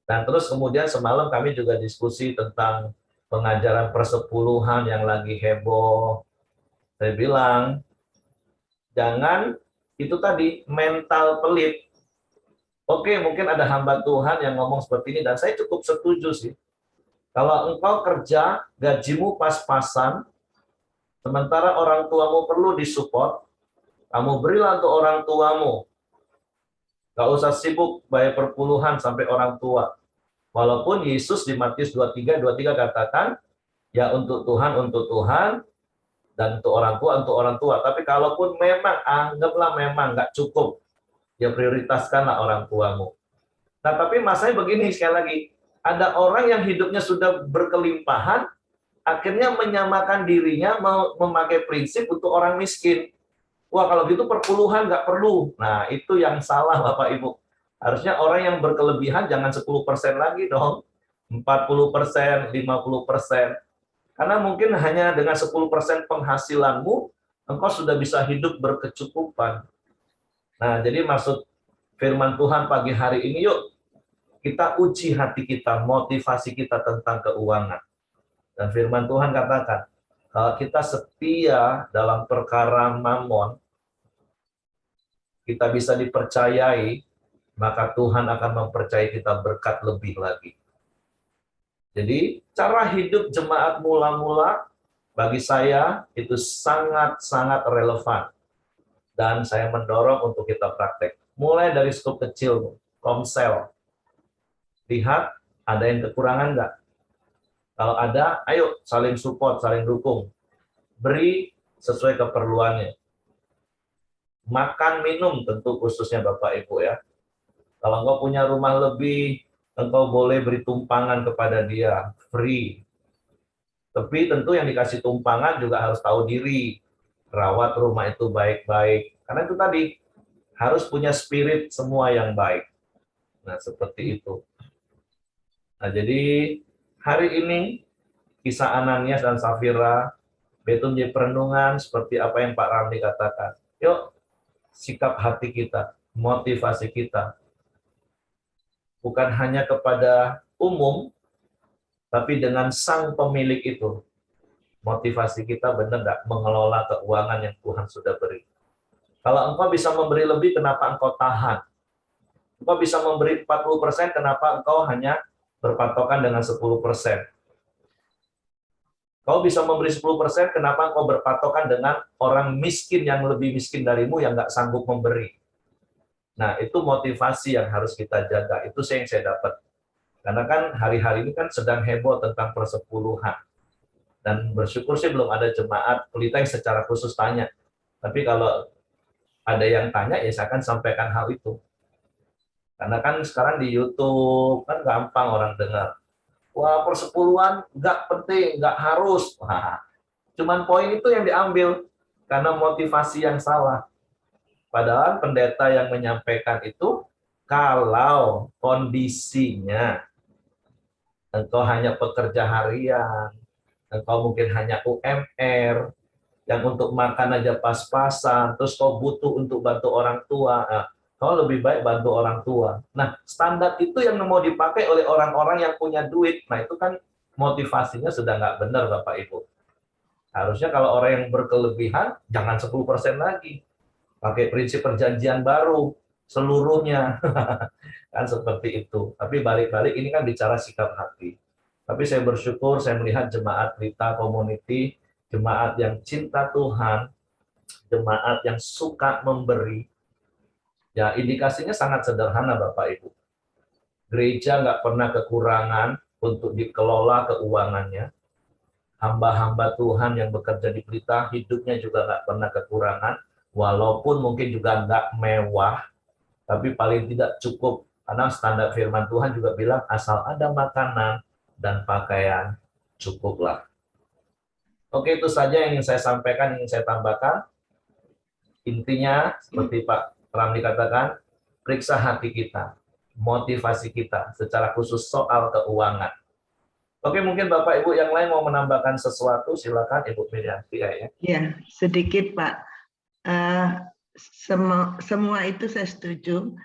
Dan terus kemudian semalam kami juga diskusi tentang pengajaran persepuluhan yang lagi heboh. Saya bilang, jangan itu tadi mental pelit. Oke, mungkin ada hamba Tuhan yang ngomong seperti ini, dan saya cukup setuju sih. Kalau engkau kerja, gajimu pas-pasan, sementara orang tuamu perlu disupport, kamu berilah untuk orang tuamu. Gak usah sibuk bayar perpuluhan sampai orang tua. Walaupun Yesus di Matius 23 katakan, ya untuk Tuhan, dan untuk orang tua. Tapi kalaupun memang, anggaplah memang nggak cukup, ya prioritaskanlah orang tuamu. Nah, tapi masalahnya begini sekali lagi, ada orang yang hidupnya sudah berkelimpahan, akhirnya menyamakan dirinya mau memakai prinsip untuk orang miskin. Wah, kalau gitu perpuluhan nggak perlu. Nah, itu yang salah Bapak Ibu. Harusnya orang yang berkelebihan jangan 10% lagi dong. 40%, 50%. Karena mungkin hanya dengan 10% penghasilanmu, engkau sudah bisa hidup berkecukupan. Nah, jadi maksud firman Tuhan pagi hari ini, yuk kita uji hati kita, motivasi kita tentang keuangan. Dan firman Tuhan katakan, kalau kita setia dalam perkara mamon, kita bisa dipercayai, maka Tuhan akan mempercayai kita berkat lebih lagi. Jadi, cara hidup jemaat mula-mula bagi saya itu sangat-sangat relevan. Dan saya mendorong untuk kita praktek. Mulai dari skop kecil, komsel. Lihat, ada yang kekurangan nggak? Kalau ada, ayo saling support, saling dukung. Beri sesuai keperluannya. Makan, minum tentu khususnya Bapak Ibu ya. Kalau engkau punya rumah lebih, engkau boleh beri tumpangan kepada dia, free. Tapi tentu yang dikasih tumpangan juga harus tahu diri. Rawat rumah itu baik-baik. Karena itu tadi, harus punya spirit semua yang baik. Nah, seperti itu. Nah, jadi hari ini, kisah Ananias dan Safira, itu menjadi perenungan seperti apa yang Pak Ramli katakan. Yuk, sikap hati kita, motivasi kita, bukan hanya kepada umum, tapi dengan sang pemilik itu. Motivasi kita benar nggak mengelola keuangan yang Tuhan sudah beri. Kalau engkau bisa memberi lebih, kenapa engkau tahan? Engkau bisa memberi 40%, kenapa engkau hanya berpatokan dengan 10%? Kau bisa memberi 10%, kenapa engkau berpatokan dengan orang miskin yang lebih miskin darimu yang nggak sanggup memberi? Nah, itu motivasi yang harus kita jaga. Itu yang saya dapat. Karena kan hari-hari ini kan sedang heboh tentang persepuluhan. Dan bersyukur sih belum ada jemaat pelita yang secara khusus tanya. Tapi kalau ada yang tanya, ya saya akan sampaikan hal itu. Karena kan sekarang di YouTube, kan gampang orang dengar. Wah, persepuluhan nggak penting, nggak harus. Wah, cuman poin itu yang diambil. Karena motivasi yang salah. Padahal pendeta yang menyampaikan itu, kalau kondisinya engkau hanya pekerja harian, engkau mungkin hanya UMR, yang untuk makan aja pas-pasan, terus kau butuh untuk bantu orang tua, nah, kau lebih baik bantu orang tua. Nah, standar itu yang mau dipakai oleh orang-orang yang punya duit, nah itu kan motivasinya sudah nggak benar Bapak Ibu. Harusnya kalau orang yang berkelebihan, jangan 10% lagi. Pakai prinsip perjanjian baru, seluruhnya. Kan seperti itu. Tapi balik-balik ini kan bicara sikap hati. Tapi saya bersyukur saya melihat jemaat Pelita Community, jemaat yang cinta Tuhan, jemaat yang suka memberi. Ya, indikasinya sangat sederhana Bapak Ibu. Gereja nggak pernah kekurangan untuk dikelola keuangannya. Hamba-hamba Tuhan yang bekerja di Pelita, hidupnya juga nggak pernah kekurangan. Walaupun mungkin juga nggak mewah, tapi paling tidak cukup. Karena standar firman Tuhan juga bilang, asal ada makanan dan pakaian, cukuplah. Oke, itu saja yang ingin saya sampaikan, ingin saya tambahkan. Intinya, seperti Pak Ramli katakan, periksa hati kita, motivasi kita, secara khusus soal keuangan. Oke, mungkin Bapak Ibu yang lain mau menambahkan sesuatu, silakan Ibu Mirianti ya. Ya, sedikit Pak. Semua itu saya setuju.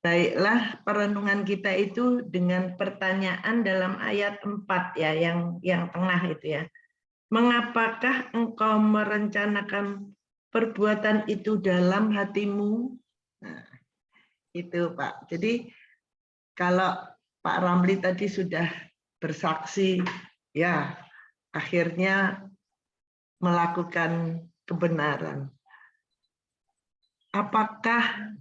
Baiklah, perenungan kita itu dengan pertanyaan dalam ayat 4 ya, yang tengah itu ya. Mengapakah engkau merencanakan perbuatan itu dalam hatimu? Nah, itu Pak. Jadi kalau Pak Ramli tadi sudah bersaksi, ya akhirnya melakukan kebenaran. Apakah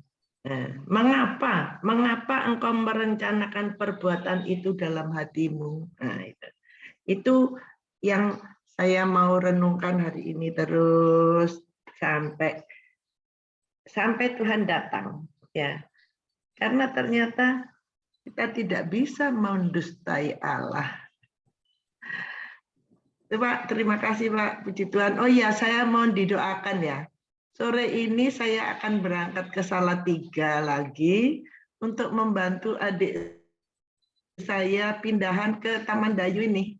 mengapa engkau merencanakan perbuatan itu dalam hatimu? Nah, itu yang saya mau renungkan hari ini terus sampai Tuhan datang, ya. Karena ternyata kita tidak bisa mendustai Allah. Pak, terima kasih Pak, puji Tuhan. Oh ya, saya mohon didoakan ya. Sore ini saya akan berangkat ke Salatiga lagi untuk membantu adik saya pindahan ke Taman Dayu ini.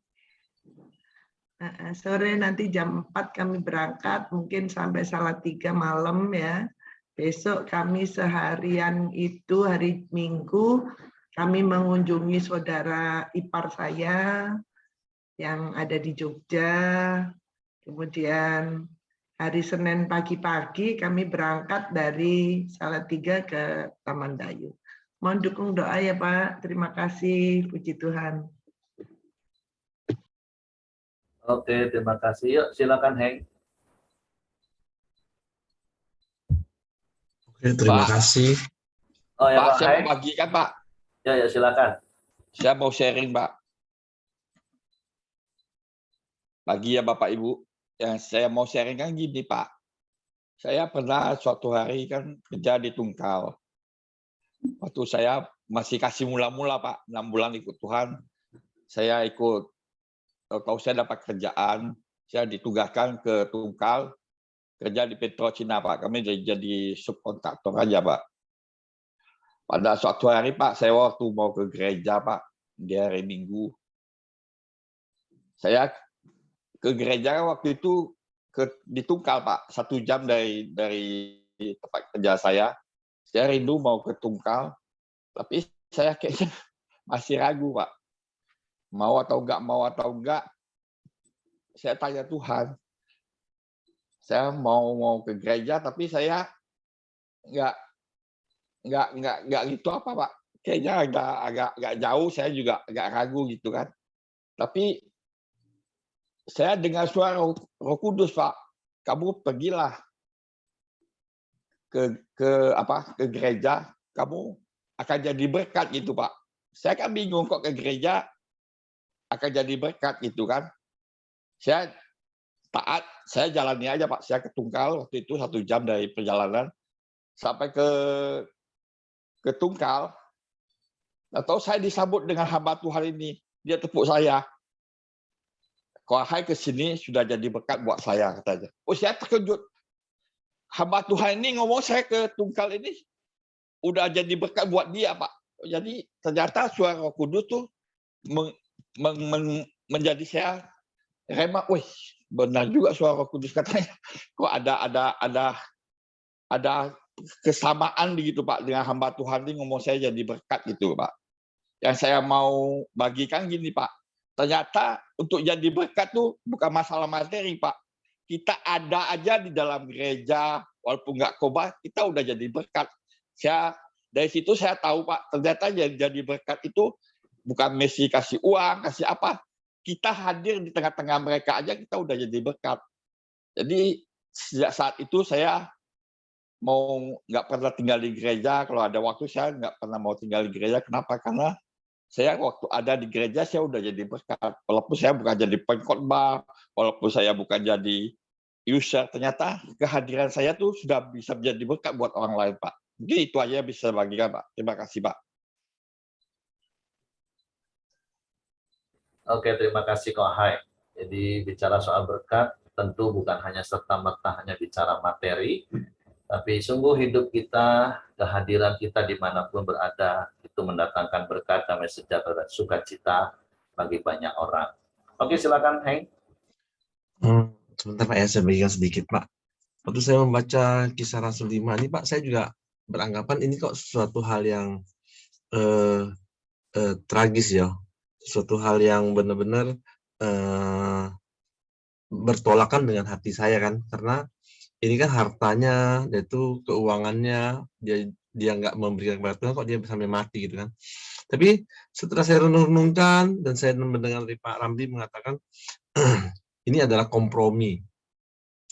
Sore nanti jam 4 kami berangkat, mungkin sampai Salatiga malam ya. Besok kami seharian itu hari Minggu kami mengunjungi saudara ipar saya yang ada di Jogja. Kemudian hari Senin pagi-pagi kami berangkat dari Salatiga ke Taman Dayu. Mohon dukung doa ya Pak. Terima kasih. Puji Tuhan. Oke, terima kasih. Yuk, silakan Heng. Oke, terima Pak. kasih. Oh ya Pak, Pak saya Heng. mau bagikan Pak. Ya, silakan. Saya mau sharing Pak. Bagi ya Bapak Ibu, yang saya mau sharing kan gini Pak. Saya pernah suatu hari kan kerja di Tungkal. Waktu saya masih kasih mula-mula Pak, 6 bulan ikut Tuhan. Saya ikut, kalau saya dapat kerjaan, saya ditugaskan ke Tungkal, kerja di Petrocina Pak. Kami jadi subkontraktor aja Pak. Pada suatu hari Pak, saya waktu mau ke gereja Pak, di hari Minggu. Saya ke gereja waktu itu di Tungkal Pak, 1 jam dari tempat kerja saya. Saya rindu mau ke Tungkal, tapi saya kayaknya masih ragu Pak. Mau atau enggak, saya tanya Tuhan. Saya mau ke gereja, tapi saya nggak gitu apa Pak. Kayaknya agak jauh, saya juga agak ragu gitu kan. Tapi saya dengar suara Roh Kudus Pak, kamu pergilah ke gereja, kamu akan jadi berkat gitu Pak. Saya kan bingung kok ke gereja akan jadi berkat gitu kan. Saya taat, saya jalani aja Pak. Saya ke Tungkal waktu itu 1 jam dari perjalanan sampai ke Tungkal. Atau saya disambut dengan hamba Tuhan ini, dia tepuk saya. Kau hai ke sini sudah jadi berkat buat saya katanya. Oh saya terkejut. Hamba Tuhan ini ngomong saya ke Tungkal ini udah jadi berkat buat dia Pak. Jadi ternyata suara Roh Kudus tuh menjadi saya remak. Wih benar juga suara Roh Kudus katanya. Kok ada kesamaan begitu Pak dengan hamba Tuhan ini ngomong saya jadi berkat gitu Pak. Yang saya mau bagikan gini Pak. Ternyata untuk jadi berkat tuh bukan masalah materi Pak. Kita ada aja di dalam gereja, walaupun nggak khotbah, kita udah jadi berkat. Dari situ saya tahu Pak, ternyata jadi berkat itu bukan mesti kasih uang, kasih apa. Kita hadir di tengah-tengah mereka aja, kita udah jadi berkat. Jadi sejak saat itu saya mau nggak pernah tinggal di gereja. Kalau ada waktu saya nggak pernah mau tinggal di gereja. Kenapa? Karena saya waktu ada di gereja saya udah jadi berkat. Walaupun saya bukan jadi pengkhotbah, walaupun saya bukan jadi user, ternyata kehadiran saya tuh sudah bisa menjadi berkat buat orang lain Pak. Mungkin itu aja bisa bagikan Pak. Terima kasih Pak. Oke, terima kasih Kak Hai. Jadi bicara soal berkat, tentu bukan hanya serta-merta hanya bicara materi, tapi sungguh hidup kita, kehadiran kita dimanapun berada, itu mendatangkan berkat, damai sejahtera, sukacita bagi banyak orang. Oke, silakan Heng. Sebentar Pak ya, saya bagikan sedikit Pak. Waktu saya membaca Kisah Rasul 5 ini Pak, saya juga beranggapan ini kok suatu hal yang tragis ya. Suatu hal yang benar-benar bertolakan dengan hati saya kan. Karena ini kan hartanya, yaitu keuangannya, dia nggak memberikan kepada Tuhan, kok dia sampai mati gitu kan. Tapi setelah saya renung-renungkan, dan saya mendengar dari Pak Ramli mengatakan, ini adalah kompromi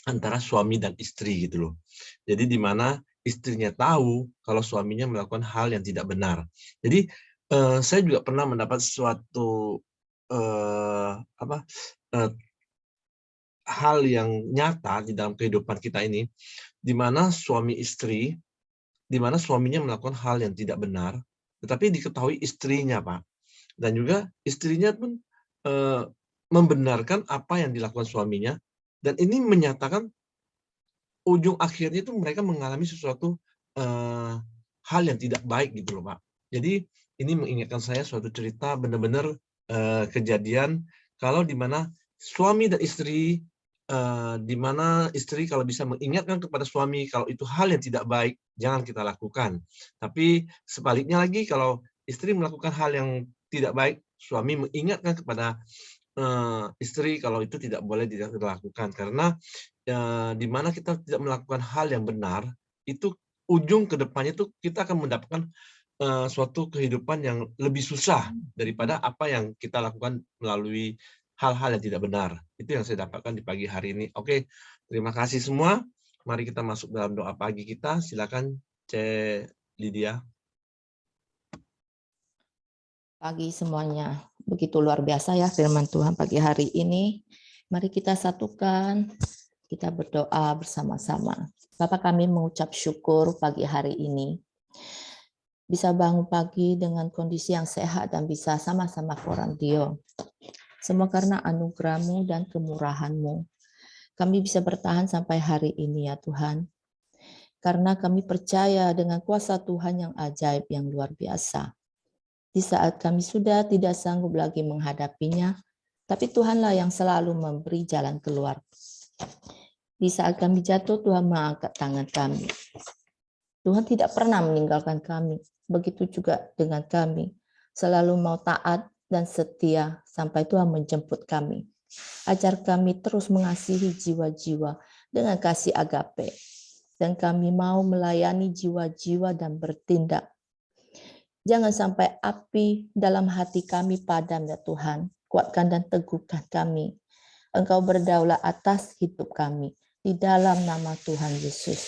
antara suami dan istri gitu loh. Jadi di mana istrinya tahu kalau suaminya melakukan hal yang tidak benar. Jadi saya juga pernah mendapat suatu hal yang nyata di dalam kehidupan kita ini, di mana suami istri, di mana suaminya melakukan hal yang tidak benar, tetapi diketahui istrinya Pak, dan juga istrinya pun membenarkan apa yang dilakukan suaminya, dan ini menyatakan ujung akhirnya itu mereka mengalami sesuatu hal yang tidak baik gitu loh Pak. Jadi ini mengingatkan saya suatu cerita benar-benar kejadian kalau di mana suami dan istri, di mana istri kalau bisa mengingatkan kepada suami kalau itu hal yang tidak baik, jangan kita lakukan. Tapi sebaliknya lagi, kalau istri melakukan hal yang tidak baik, suami mengingatkan kepada istri kalau itu tidak boleh dilakukan. Karena di mana kita tidak melakukan hal yang benar, itu ujung ke depannya itu kita akan mendapatkan suatu kehidupan yang lebih susah daripada apa yang kita lakukan melalui hal-hal yang tidak benar. Itu yang saya dapatkan di pagi hari ini. Oke, terima kasih semua. Mari kita masuk dalam doa pagi kita. Silakan, Cek Lydia. Pagi semuanya, begitu luar biasa ya firman Tuhan pagi hari ini. Mari kita satukan, kita berdoa bersama-sama. Bapak, kami mengucap syukur pagi hari ini. Bisa bangun pagi dengan kondisi yang sehat dan bisa sama-sama korandio. Semua karena anugerah-Mu dan kemurahan-Mu. Kami bisa bertahan sampai hari ini ya Tuhan. Karena kami percaya dengan kuasa Tuhan yang ajaib, yang luar biasa. Di saat kami sudah tidak sanggup lagi menghadapinya, tapi Tuhanlah yang selalu memberi jalan keluar. Di saat kami jatuh, Tuhan mengangkat tangan kami. Tuhan tidak pernah meninggalkan kami. Begitu juga dengan kami. Selalu mau taat dan setia sampai Tuhan menjemput kami. Ajar kami terus mengasihi jiwa-jiwa dengan kasih agape. Dan kami mau melayani jiwa-jiwa dan bertindak. Jangan sampai api dalam hati kami padam ya Tuhan. Kuatkan dan teguhkan kami. Engkau berdaulat atas hidup kami. Di dalam nama Tuhan Yesus.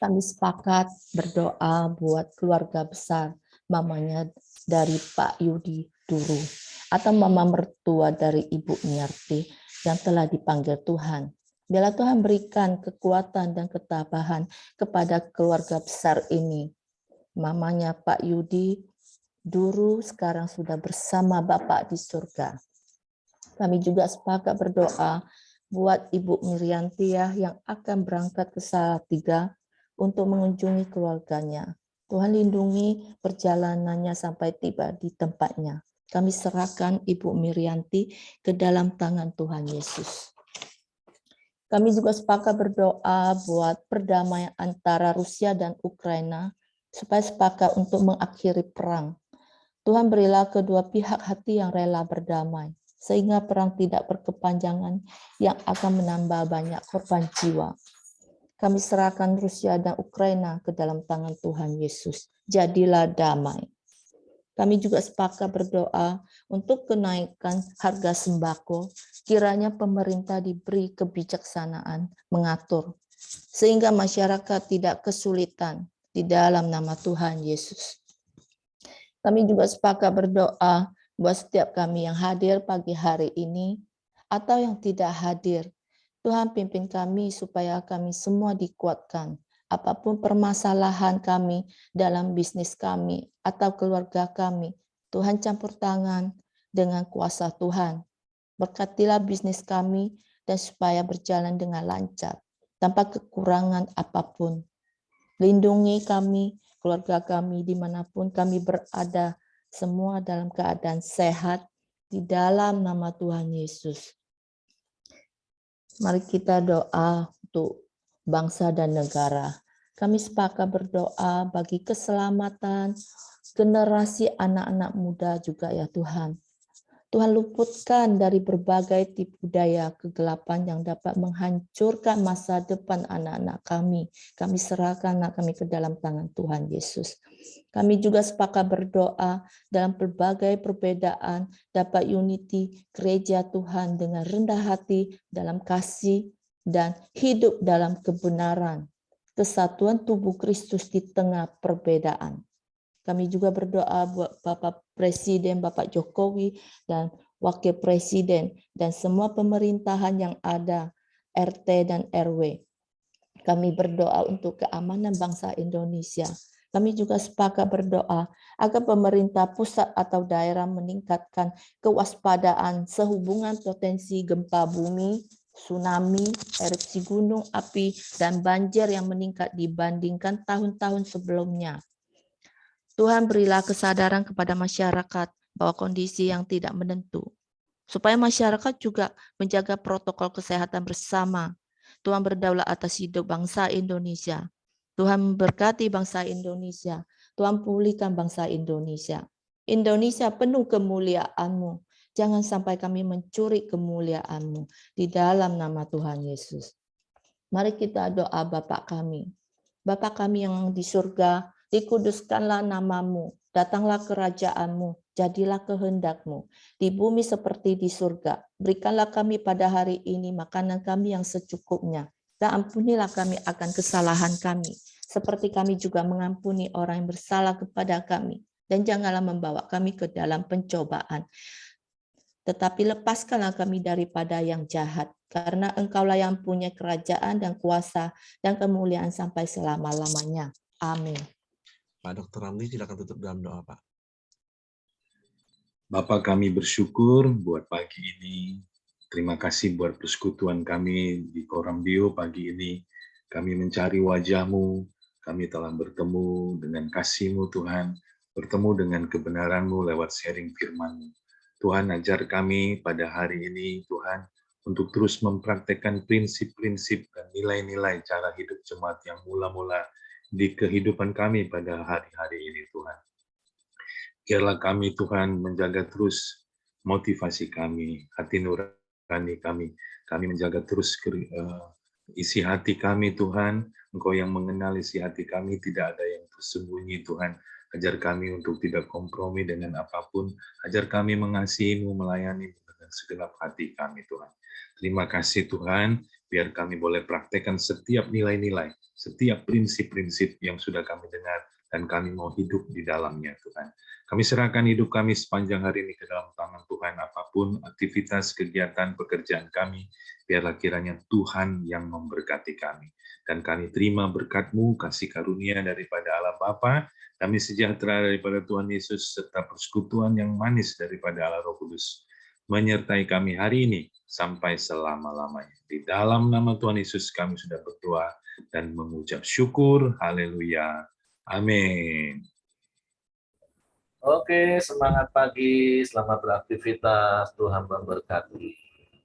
Kami sepakat berdoa buat keluarga besar. Mamanya dari Pak Yudi Duru. Atau mama mertua dari Ibu Miarti yang telah dipanggil Tuhan. Biarlah Tuhan berikan kekuatan dan ketabahan kepada keluarga besar ini. Mamanya Pak Yudi Duru sekarang sudah bersama Bapak di surga. Kami juga sepakat berdoa buat Ibu Mirianti yang akan berangkat ke Salatiga untuk mengunjungi keluarganya. Tuhan lindungi perjalanannya sampai tiba di tempatnya. Kami serahkan Ibu Mirianti ke dalam tangan Tuhan Yesus. Kami juga sepakat berdoa buat perdamaian antara Rusia dan Ukraina, supaya sepakat untuk mengakhiri perang. Tuhan berilah kedua pihak hati yang rela berdamai, sehingga perang tidak berkepanjangan yang akan menambah banyak korban jiwa. Kami serahkan Rusia dan Ukraina ke dalam tangan Tuhan Yesus. Jadilah damai. Kami juga sepakat berdoa untuk kenaikan harga sembako. Kiranya pemerintah diberi kebijaksanaan mengatur, sehingga masyarakat tidak kesulitan di dalam nama Tuhan Yesus. Kami juga sepakat berdoa buat setiap kami yang hadir pagi hari ini atau yang tidak hadir. Tuhan pimpin kami supaya kami semua dikuatkan. Apapun permasalahan kami dalam bisnis kami atau keluarga kami, Tuhan campur tangan dengan kuasa Tuhan. Berkatilah bisnis kami dan supaya berjalan dengan lancar, tanpa kekurangan apapun. Lindungi kami, keluarga kami, dimanapun kami berada, semua dalam keadaan sehat, di dalam nama Tuhan Yesus. Mari kita doa untuk bangsa dan negara. Kami sepakat berdoa bagi keselamatan generasi anak-anak muda juga ya Tuhan. Tuhan luputkan dari berbagai tipu daya kegelapan yang dapat menghancurkan masa depan anak-anak kami. Kami serahkan anak kami ke dalam tangan Tuhan Yesus. Kami juga sepakat berdoa dalam berbagai perbedaan dapat unity gereja Tuhan dengan rendah hati dalam kasih dan hidup dalam kebenaran. Kesatuan tubuh Kristus di tengah perbedaan. Kami juga berdoa buat Bapak Presiden, Bapak Jokowi, dan Wakil Presiden, dan semua pemerintahan yang ada, RT dan RW. Kami berdoa untuk keamanan bangsa Indonesia. Kami juga sepakat berdoa agar pemerintah pusat atau daerah meningkatkan kewaspadaan sehubungan potensi gempa bumi, tsunami, erupsi gunung api, dan banjir yang meningkat dibandingkan tahun-tahun sebelumnya. Tuhan berilah kesadaran kepada masyarakat bahwa kondisi yang tidak menentu supaya masyarakat juga menjaga protokol kesehatan bersama. Tuhan berdaulat atas hidup bangsa Indonesia. Tuhan memberkati bangsa Indonesia. Tuhan pulihkan bangsa Indonesia. Indonesia penuh kemuliaan-Mu. Jangan sampai kami mencuri kemuliaan-Mu. Di dalam nama Tuhan Yesus. Mari kita doa Bapa kami. Bapa kami yang di surga, dikuduskanlah nama-Mu. Datanglah kerajaan-Mu. Jadilah kehendak-Mu. Di bumi seperti di surga. Berikanlah kami pada hari ini makanan kami yang secukupnya. Dan ampunilah kami akan kesalahan kami. Seperti kami juga mengampuni orang yang bersalah kepada kami. Dan janganlah membawa kami ke dalam pencobaan. Tetapi lepaskanlah kami daripada yang jahat. Karena Engkaulah yang punya kerajaan dan kuasa dan kemuliaan sampai selama-lamanya. Amin. Pak Dr. Ramli, silakan tutup dalam doa, Pak. Bapa, kami bersyukur buat pagi ini. Terima kasih buat persekutuan kami di Korambio pagi ini. Kami mencari wajah-Mu. Kami telah bertemu dengan kasih-Mu Tuhan. Bertemu dengan kebenaran-Mu lewat sharing firman-Mu. Tuhan, ajar kami pada hari ini, Tuhan, untuk terus mempraktekkan prinsip-prinsip dan nilai-nilai cara hidup jemaat yang mula-mula di kehidupan kami pada hari-hari ini, Tuhan. Biarlah kami, Tuhan, menjaga terus motivasi kami, hati nurani kami. Kami menjaga terus isi hati kami, Tuhan. Engkau yang mengenal isi hati kami, tidak ada yang tersembunyi, Tuhan. Ajar kami untuk tidak kompromi dengan apapun. Ajar kami mengasihi-Mu, melayani-Mu dengan segenap hati kami, Tuhan. Terima kasih, Tuhan. Biar kami boleh praktekkan setiap nilai-nilai, setiap prinsip-prinsip yang sudah kami dengar, dan kami mau hidup di dalamnya, Tuhan. Kami serahkan hidup kami sepanjang hari ini ke dalam tangan Tuhan. Apapun aktivitas, kegiatan, pekerjaan kami, biarlah kiranya Tuhan yang memberkati kami. Dan kami terima berkat-Mu, kasih karunia daripada Allah Bapa, kami sejahtera daripada Tuhan Yesus, serta persekutuan yang manis daripada Allah Roh Kudus, menyertai kami hari ini sampai selama-lamanya. Di dalam nama Tuhan Yesus kami sudah berdoa dan mengucap syukur. Haleluya. Amin. Oke, semangat pagi, selamat beraktivitas, Tuhan memberkati.